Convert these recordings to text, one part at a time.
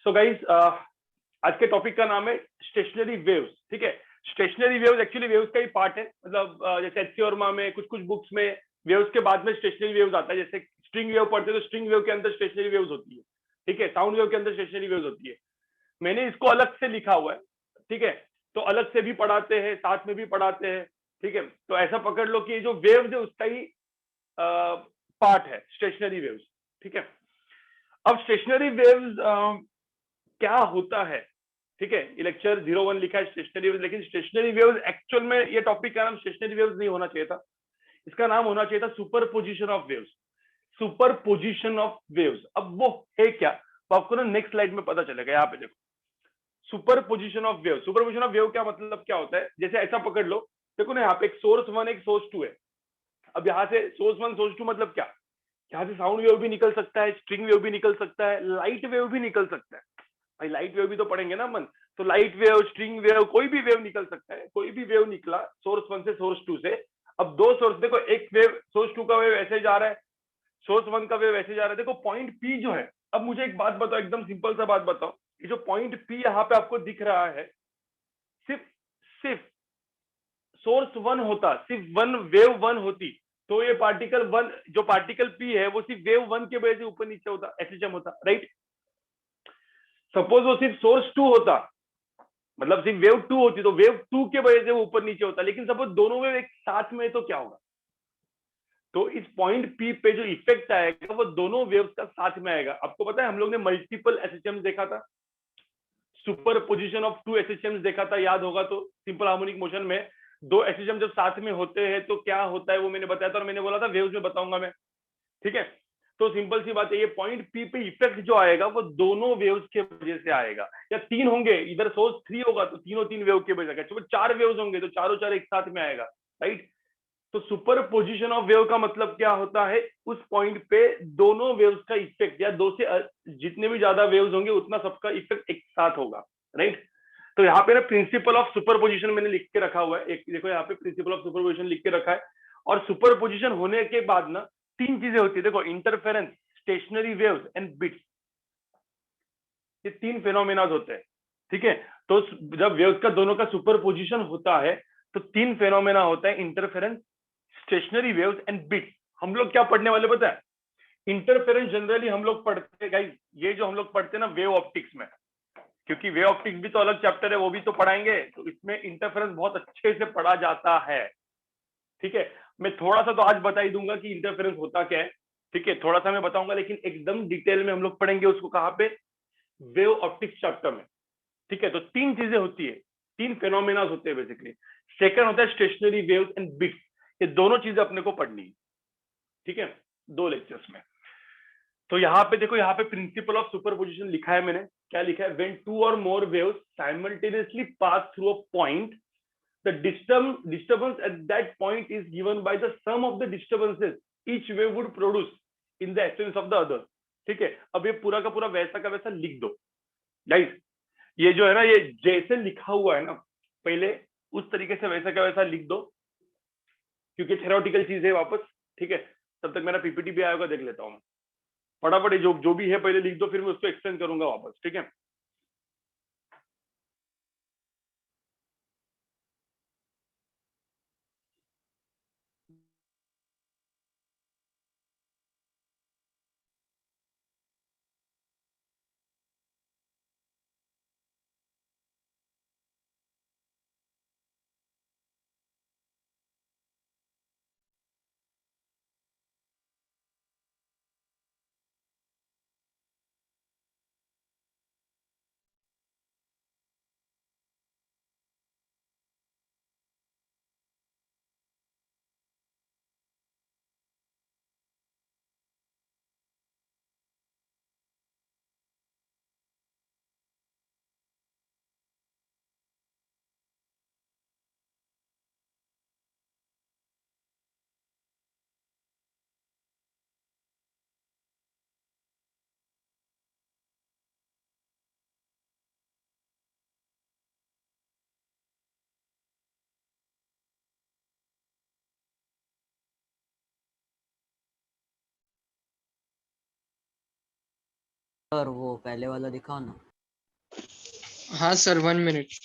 So guys, आज के topic का नाम है स्टेशनरी वेव्स। ठीक है, स्टेशनरी वेव्स एक्चुअली वेव्स का ही पार्ट है। मतलब जैसे एचसी वर्मा में कुछ कुछ बुक्स में वेव्स के बाद में स्टेशनरी वेव्स आता है। जैसे स्ट्रिंग वेव पढ़ते हैं तो स्ट्रिंग वेव के अंदर स्टेशनरी वेव्स होती है। ठीक है, साउंड वेव के अंदर स्टेशनरी वेव्स होती है। मैंने इसको अलग से लिखा हुआ है। ठीक है, तो अलग से भी पढ़ाते हैं, साथ में भी पढ़ाते हैं। ठीक है, तो ऐसा पकड़ लो कि ये जो वेव्स है उसका ही पार्ट है स्टेशनरी वेव्स। ठीक है, अब स्टेशनरी वेव्स क्या होता है? ठीक है, ये लेक्चर 01 लिखा है स्टेशनरी वेव्स, लेकिन स्टेशनरी वेव्स एक्चुअल में ये टॉपिक का नाम स्टेशनरी वेव्स नहीं होना चाहिए था। इसका नाम होना चाहिए था super position of waves. Super position of waves, अब वो है क्या तो आपको ना नेक्स्ट स्लाइड में पता चलेगा। यहाँ पे देखो, super position of wave. Super position of wave क्या मतलब क्या होता है? जैसे ऐसा पकड़ लो, देखो ना, यहाँ पे एक सोर्स 1 एक सोर्स 2 है। अब यहाँ से सोर्स 1 सोर्स 2 मतलब क्या? यहाँ से साउंड वेव भी निकल सकता है, स्ट्रिंग वेव भी निकल सकता है, लाइट वेव भी निकल सकता है। भाई लाइट वेव भी तो पढ़ेंगे ना मन, तो लाइट वेव, स्ट्रिंग वेव, कोई भी वेव निकल सकता है। कोई भी वेव निकला सोर्स 1 से सोर्स 2 से। अब दो सोर्स, देखो एक वेव सोर्स 2 का वेव ऐसे जा रहा है, सोर्स 1 का वेव ऐसे जा रहा है। देखो पॉइंट पी जो है, अब मुझे एक बात बताओ, एकदम सिंपल सा बात बताओ, ये जो पॉइंट पी यहाँ पे आपको दिख रहा है, सिर्फ सिर्फ सोर्स 1 होता, सिर्फ वन वेव 1 होती, तो ये पार्टिकल 1 जो पार्टिकल पी है वो सिर्फ वेव 1 के वजह से ऊपर नीचे होता, एसएचएम होता, राइट। सपोज वो सिर्फ सोर्स 2 होता, मतलब सिर्फ वेव 2 होती, तो वेव 2 के वजह से वो ऊपर नीचे होता। लेकिन सपोज दोनों वेव एक साथ में, तो क्या होगा? तो इस पॉइंट पी पे जो इफेक्ट आएगा वो दोनों वेव्स का साथ में आएगा। आपको पता है हम लोग ने मल्टीपल एसएचएम देखा था, सुपर पोजिशन ऑफ 2 एसएचएम देखा था, याद होगा तो। सिंपल हार्मोनिक मोशन में दो एसएचएम जब साथ में होते हैं तो क्या होता है वो मैंने बताया था, और मैंने बोला था वेव्स में बताऊंगा मैं। ठीक है, तो सिंपल सी बात है, ये पॉइंट पी पे इफेक्ट जो आएगा वो दोनों वेव्स के वजह से आएगा। या तीन होंगे, इधर सोर्स 3 होगा तो तीनों तीन वेव के वजह से, चार वेव्स होंगे तो चारों चार एक साथ में आएगा, राइट। तो सुपर पोजिशन ऑफ वेव का मतलब क्या होता है? उस पॉइंट पे दोनों वेव्स का इफेक्ट, या दो से जितने भी ज्यादा वेव्स होंगे उतना सबका इफेक्ट एक साथ होगा, राइट। तो यहाँ पे ना प्रिंसिपल ऑफ सुपर पोजिशन मैंने लिख के रखा हुआ है, एक देखो यहाँ पे प्रिंसिपल ऑफ सुपर पोजिशन लिख के रखा है। और सुपर पोजिशन होने के बाद ना तीन चीजें होती है, देखो, interference, stationery waves and bits. ये तीन फेनोमेनाज होते हैं। ठीक है, तो जब वेव्स का दोनों का सुपर पोजिशन होता है तो तीन फेनोमेना होता है, interference, stationery waves and bits. हम लोग क्या पढ़ने वाले पता है? इंटरफेरेंस जनरली हम लोग पढ़ते हैं गाइस, ये जो हम लोग पढ़ते हैं ना वेव ऑप्टिक्स में, क्योंकि वेव ऑप्टिक्स भी तो अलग चैप्टर है, वो भी तो पढ़ाएंगे, तो इसमें इंटरफेरेंस बहुत अच्छे से पढ़ा जाता है। ठीक है, मैं थोड़ा सा तो आज बता ही दूंगा कि इंटरफेरेंस होता क्या है। ठीक है, थोड़ा सा मैं बताऊंगा, लेकिन एकदम डिटेल में हम लोग पढ़ेंगे उसको कहाँ पे? वेव ऑप्टिक्स चैप्टर में। ठीक है, तो तीन चीजें होती है, तीन फेनोमेनाज होते हैं बेसिकली। सेकंड होता है स्टेशनरी वेव्स एंड बिट्स। ये दोनों चीजें अपने को पढ़नी है, ठीक है, दो लेक्चर्स में। तो यहाँ पे देखो, यहाँ पे प्रिंसिपल ऑफ सुपरपोजिशन लिखा है मैंने। क्या लिखा है? When two or more waves simultaneously pass through a point, the disturbance at that point is given by the sum of the disturbances each wave would produce in the absence of the other। ठीक है, अब ये पूरा का पूरा वैसा का वैसा लिख दो गाइस। ये जो है ना, ये जैसे लिखा हुआ है ना पहले, उस तरीके से वैसा का वैसा लिख दो, क्योंकि थेरोटिकल चीज है वापस। ठीक है, तब तक मेरा पीपीटी भी आएगा, देख लेता हूँ मैं फटाफट। जो जो भी है पहले लिख दो, फिर मैं उसको एक्सप्लेन करूंगा वापस। ठीक है, सर वो पहले वाला दिखाओ ना। हाँ सर, 1 मिनट।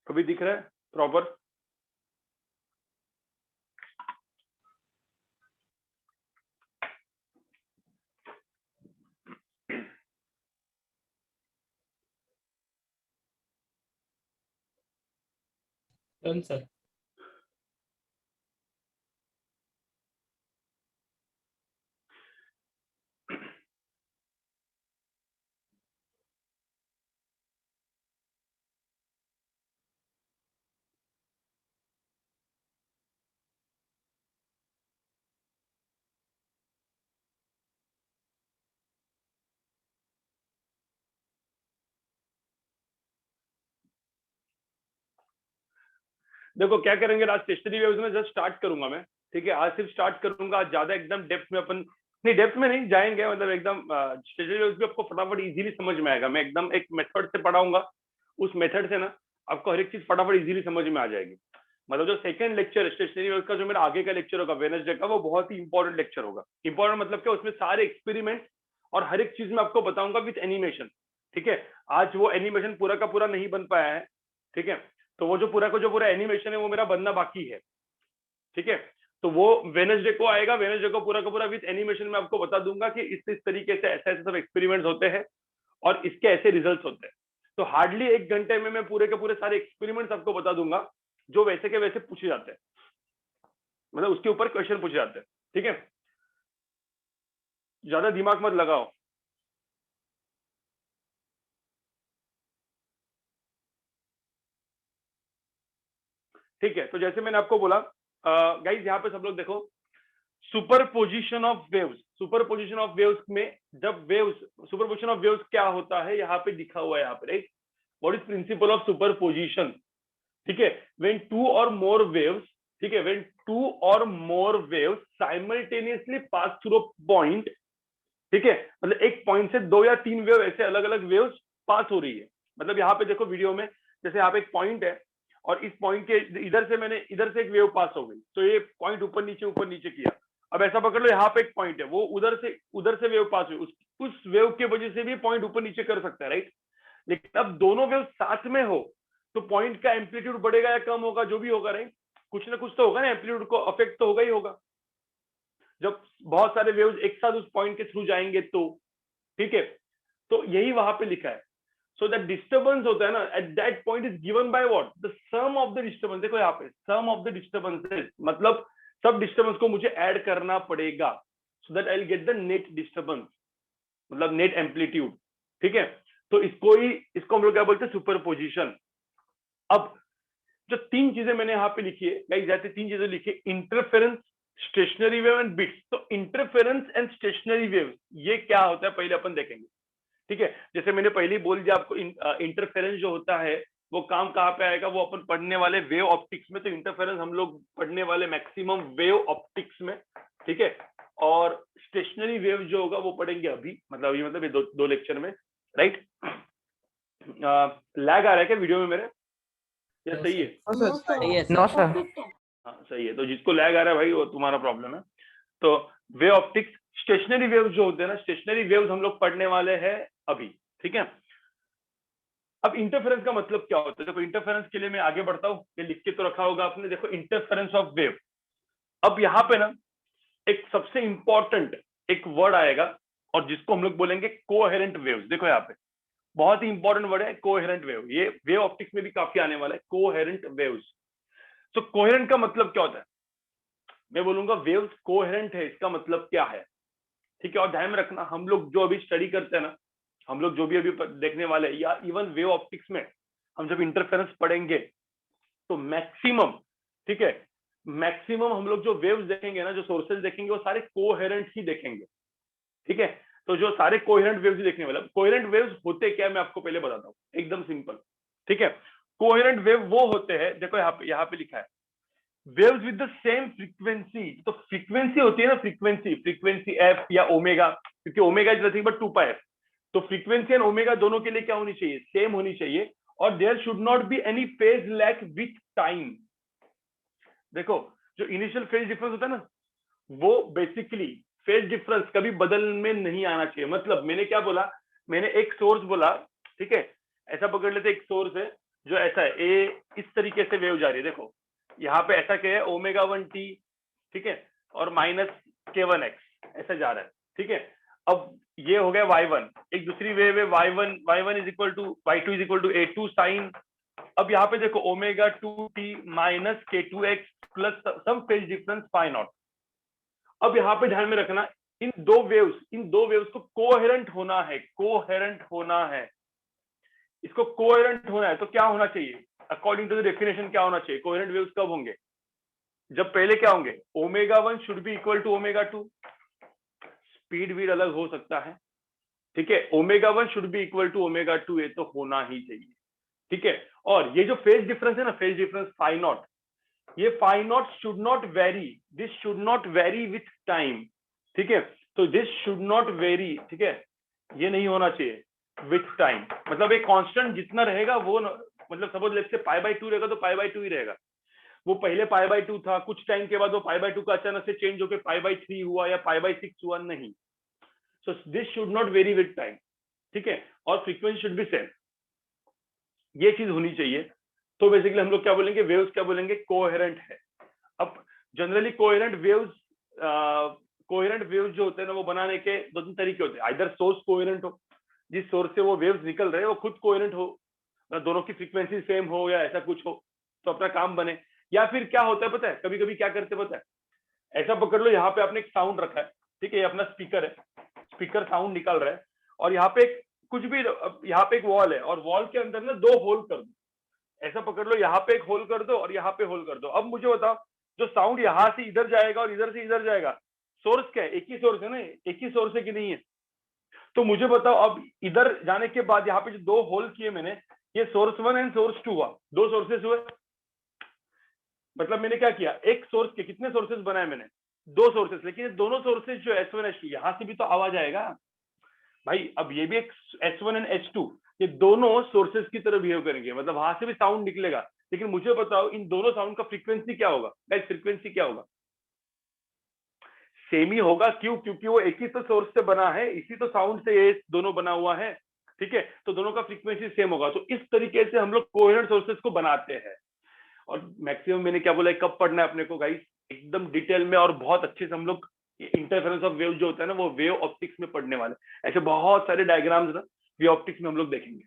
अभी दिख रहा है प्रॉपर? Done sir. देखो क्या करेंगे, आज स्टेशनरी वेव्स में जस्ट स्टार्ट करूंगा मैं, ठीक है। आज सिर्फ स्टार्ट करूंगा, आज ज्यादा एकदम डेप्थ में अपन नहीं, डेप्थ में नहीं जाएंगे, मतलब एकदम स्टेशनरी वेव्स भी आपको फटाफट इजीली समझ में आएगा। मैं एकदम एक मेथड से पढ़ाऊंगा, उस मेथड से ना आपको हर एक चीज फटाफट इजीली समझ में आ जाएगी। मतलब जो सेकंड लेक्चर स्टेशनरी वेव्स का, जो मेरा आगे का लेक्चर होगा वेडनेसडे का, वो बहुत ही इंपॉर्टेंट लेक्चर होगा। इंपॉर्टेंट मतलब क्या, उसमें सारे एक्सपेरिमेंट और हर एक चीज में आपको बताऊंगा विथ एनिमेशन, ठीक है। आज वो एनिमेशन पूरा का पूरा नहीं बन पाया है, ठीक है। तो वो जो पूरा एनिमेशन है वो मेरा बनना बाकी है, ठीक है। तो वो वेडनेसडे को आएगा, वेडनेसडे को पूरा का पूरा विद एनिमेशन में आपको बता दूंगा कि इस तरीके से ऐसे ऐसे सब एक्सपेरिमेंट्स होते हैं और इसके ऐसे रिजल्ट्स होते हैं। तो हार्डली 1 घंटे में मैं पूरे के पूरे सारे एक्सपेरिमेंट्स आपको बता दूंगा जो वैसे के वैसे पूछे जाते हैं, मतलब उसके ऊपर क्वेश्चन पूछे जाते हैं, ठीक है। ज्यादा दिमाग मत लगाओ। ठीक है, तो जैसे मैंने आपको बोला गाइज, यहाँ पे सब लोग देखो, superposition of waves. Superposition of waves में जब वेव्स, सुपरपोजिशन ऑफ वेव्स क्या होता है यहाँ पे लिखा हुआ है, यहाँ पे right. What is principle of superposition, ठीक है। When two or more waves, ठीक है, when two or more waves simultaneously pass through a point, ठीक है। मतलब एक पॉइंट से 2 या 3 वेव ऐसे अलग अलग वेव्स पास हो रही है। मतलब यहाँ पे देखो वीडियो में, जैसे यहाँ पे एक पॉइंट है और इस पॉइंट के इधर से एक वेव पास हो गई, तो ये पॉइंट ऊपर नीचे किया। अब ऐसा पकड़ लो, यहाँ पे एक पॉइंट है, वो उधर से वेव पास हुई, उस वेव की वजह से भी पॉइंट ऊपर नीचे कर सकता है, राइट। लेकिन अब दोनों वेव साथ में हो तो पॉइंट का एम्पलीट्यूड बढ़ेगा या कम होगा, जो भी होगा, राइट। कुछ ना कुछ तो होगा ना, एम्पलीट्यूड को अफेक्ट तो होगा ही होगा जब बहुत सारे वेव्स एक साथ उस पॉइंट के थ्रू जाएंगे तो, ठीक है। तो यही वहां पे लिखा है। सो दैट डिस्टर्बेंस होता है ना, at that point is given by what, the sum of the disturbance. देखो यहाँ पे सम ऑफ द डिस्टर्बेंसेस, मतलब सब डिस्टर्बेंस को मुझे ऐड करना पड़ेगा, so that I will get the net disturbance, मतलब नेट एम्पलीट्यूड, ठीक है। तो इसको हम लोग क्या बोलते हैं, सुपरपोजिशन। अब जो 3 चीजें मैंने यहाँ पे लिखी है गाइस, जैसे 3 चीजें लिखी है, interference, stationary wave and bits. तो इंटरफेरेंस एंड स्टेशनरी वेव ये क्या होता है पहले अपन देखेंगे, ठीक है। जैसे मैंने पहले ही बोल दिया आपको, इंटरफेरेंस जो होता है वो काम कहाँ पे आएगा, वो अपन पढ़ने वाले वेव ऑप्टिक्स में। तो इंटरफेरेंस हम लोग पढ़ने वाले मैक्सिमम वेव ऑप्टिक्स में, ठीक है। और स्टेशनरी वेव जो होगा वो पढ़ेंगे अभी, मतलब ये मतलब ये दो लेक्चर में, राइट। लैग आ रहा है क्या वीडियो में मेरे, या सही है? सही है नो सर। सर। हाँ सही है। तो जिसको लैग आ रहा है भाई, वो तुम्हारा प्रॉब्लम है। तो वेव ऑप्टिक्स, स्टेशनरी वेव्स जो होते हैं ना, स्टेशनरी वेव्स हम लोग पढ़ने वाले हैं अभी, ठीक है। अब इंटरफेरेंस का मतलब क्या होता है, देखो इंटरफेरेंस के लिए मैं आगे बढ़ता हूँ, ये लिख के तो रखा होगा आपने, देखो इंटरफेरेंस ऑफ वेव। अब यहाँ पे ना एक सबसे इंपॉर्टेंट एक वर्ड आएगा और जिसको हम लोग बोलेंगे कोहेरेंट वेव्स। देखो यहाँ पे बहुत ही इंपॉर्टेंट वर्ड है कोहेरेंट वेव, ये वेव ऑप्टिक्स में भी काफी आने वाला है, कोहेरेंट वेव्स। तो कोहेरेंट का मतलब क्या होता है, मैं बोलूंगा वेव्स कोहेरेंट है, इसका मतलब क्या है, ठीक है। और ध्यान में रखना, हम लोग जो अभी स्टडी करते हैं ना, हम लोग जो भी अभी देखने वाले हैं, या इवन वेव ऑप्टिक्स में हम जब इंटरफेरेंस पढ़ेंगे तो मैक्सिमम, ठीक है, मैक्सिमम हम लोग जो वेव्स देखेंगे ना, जो सोर्सेज देखेंगे, वो सारे कोहेरेंट ही देखेंगे, ठीक है। तो जो सारे कोहेरेंट वेव्स देखने वाला, कोहेरेंट वेव्स होते क्या मैं आपको पहले बताता हूँ, एकदम सिंपल, ठीक है। कोहेरेंट वेव वो होते हैं, देखो यहाँ पे लिखा है waves with the same frequency. तो फ्रीक्वेंसी होती है ना, फ्रीक्वेंसी एफ या ओमेगा, क्योंकि omega is nothing but 2πf। तो फ्रीक्वेंसी एंड ओमेगा दोनों के लिए क्या होनी चाहिए, सेम होनी चाहिए, और there should not be any phase lag with time. देखो जो इनिशियल फेज डिफरेंस होता है ना, वो बेसिकली फेज डिफरेंस कभी बदल में नहीं आना चाहिए। मतलब मैंने क्या बोला, मैंने एक सोर्स बोला, ठीक है, ऐसा पकड़ लेते एक सोर्स है जो ऐसा है, ए इस तरीके से वेव जा रही है, देखो यहाँ पे ऐसा क्या है ω1t, ठीक है, और -k1x ऐसा जा रहा है, ठीक है। अब ये हो गया y1, एक दूसरी वेव है y1 is equal to y2 is equal to a2 sine. अब यहाँ पे देखो ω2t minus k2x plus some phase difference phi naught. अब यहाँ पे ध्यान में रखना, इन दो वेव्स को कोहेरेंट होना है, इसको कोहेरेंट होना है तो क्या होना चाहिए, अकॉर्डिंग टू द डेफिनेशन क्या होना चाहिए, कोहेरेंट वेव्स कब होंगे, जब पहले क्या होंगे, ω1 should be equal to ω2, speed भी अलग हो सकता है, ठीक है, ω1 शुड बी इक्वल टू ω2, ये तो होना ही चाहिए, ठीक है। और ये जो फेज डिफरेंस है ना, फेज डिफरेंस फाई नॉट, ये phi naught should not vary, this should not vary with time, ठीक है। तो दिस शुड नॉट वेरी, ठीक है, ये नहीं होना चाहिए विथ टाइम। मतलब एक कांस्टेंट जितना रहेगा वो मतलब सपोज लेट्स से π/2 रहेगा तो π/2 ही रहेगा। वो पहले π/2 था, कुछ टाइम के बाद वो π/2 का अचानक से चेंज होकर π/3 हुआ या π/6 हुआ, नहीं। So this should not vary with time, ठीक है, और फ्रीक्वेंसी शुड बी सेम, ये चीज होनी चाहिए। तो बेसिकली हम लोग क्या बोलेंगे, वेव्स क्या बोलेंगे, कोहेरेंट है। अब जनरली कोहेरेंट वेव्स जो होते हैं ना, वो बनाने के दो तीन तरीके होते हैं। आइदर सोर्स कोहेरेंट हो, जिस सोर्स से वो वेव्स निकल रहे हैं वो खुद कोहेरेंट हो, दोनों की फ्रीक्वेंसी सेम हो या ऐसा कुछ हो तो अपना काम बने। या फिर क्या होता है पता है, कभी कभी क्या करते पता है, ऐसा पकड़ लो यहाँ पे आपने एक साउंड रखा है, ठीक है, ये अपना स्पीकर है, स्पीकर साउंड निकाल रहा है, और यहाँ पे कुछ भी, यहाँ पे एक वॉल है और वॉल के अंदर ना दो होल कर दो, ऐसा पकड़ लो यहाँ पे एक होल कर दो और यहाँ पे होल कर दो। अब मुझे बताओ जो साउंड यहाँ से इधर जाएगा और इधर से इधर जाएगा, सोर्स क्या है, एक ही सोर्स है ना, एक ही सोर्स है कि नहीं है। तो मुझे बताओ अब इधर जाने के बाद यहाँ पे जो दो होल किए मैंने, ये सोर्स 1 एंड सोर्स 2 हुआ, दो सोर्सेस हुए। मतलब मैंने क्या किया, एक सोर्स के कितने सोर्सेस बनाए मैंने, दो सोर्सेस, लेकिन ये दोनों सोर्सेस जो S1 S2, यहाँ से भी तो आवाज आएगा भाई। अब ये भी एक S1 एंड S2, ये दोनों सोर्सेस की तरह बिहेव करेंगे, मतलब वहां से भी साउंड निकलेगा। लेकिन मुझे बताओ इन दोनों साउंड का फ्रीक्वेंसी क्या होगा, गाइस फ्रीक्वेंसी क्या होगा, सेम ही होगा। क्यों, क्योंकि वो एक ही तो सोर्स से बना है, इसी तो साउंड से ये दोनों बना हुआ है, ठीक है, तो दोनों का फ्रीक्वेंसी सेम होगा। तो इस तरीके से हम लोग कोहेरेंट सोर्सेस को बनाते हैं। और मैक्सिमम मैंने क्या बोला है, कब पढ़ना है अपने को गाइस, एकदम डिटेल में और बहुत अच्छे से हम लोग इंटरफेरेंस ऑफ वेव जो होता है ना, वो वेव ऑप्टिक्स में पढ़ने वाले। ऐसे बहुत सारे डायग्राम्स ना वेव ऑप्टिक्स में हम लोग देखेंगे,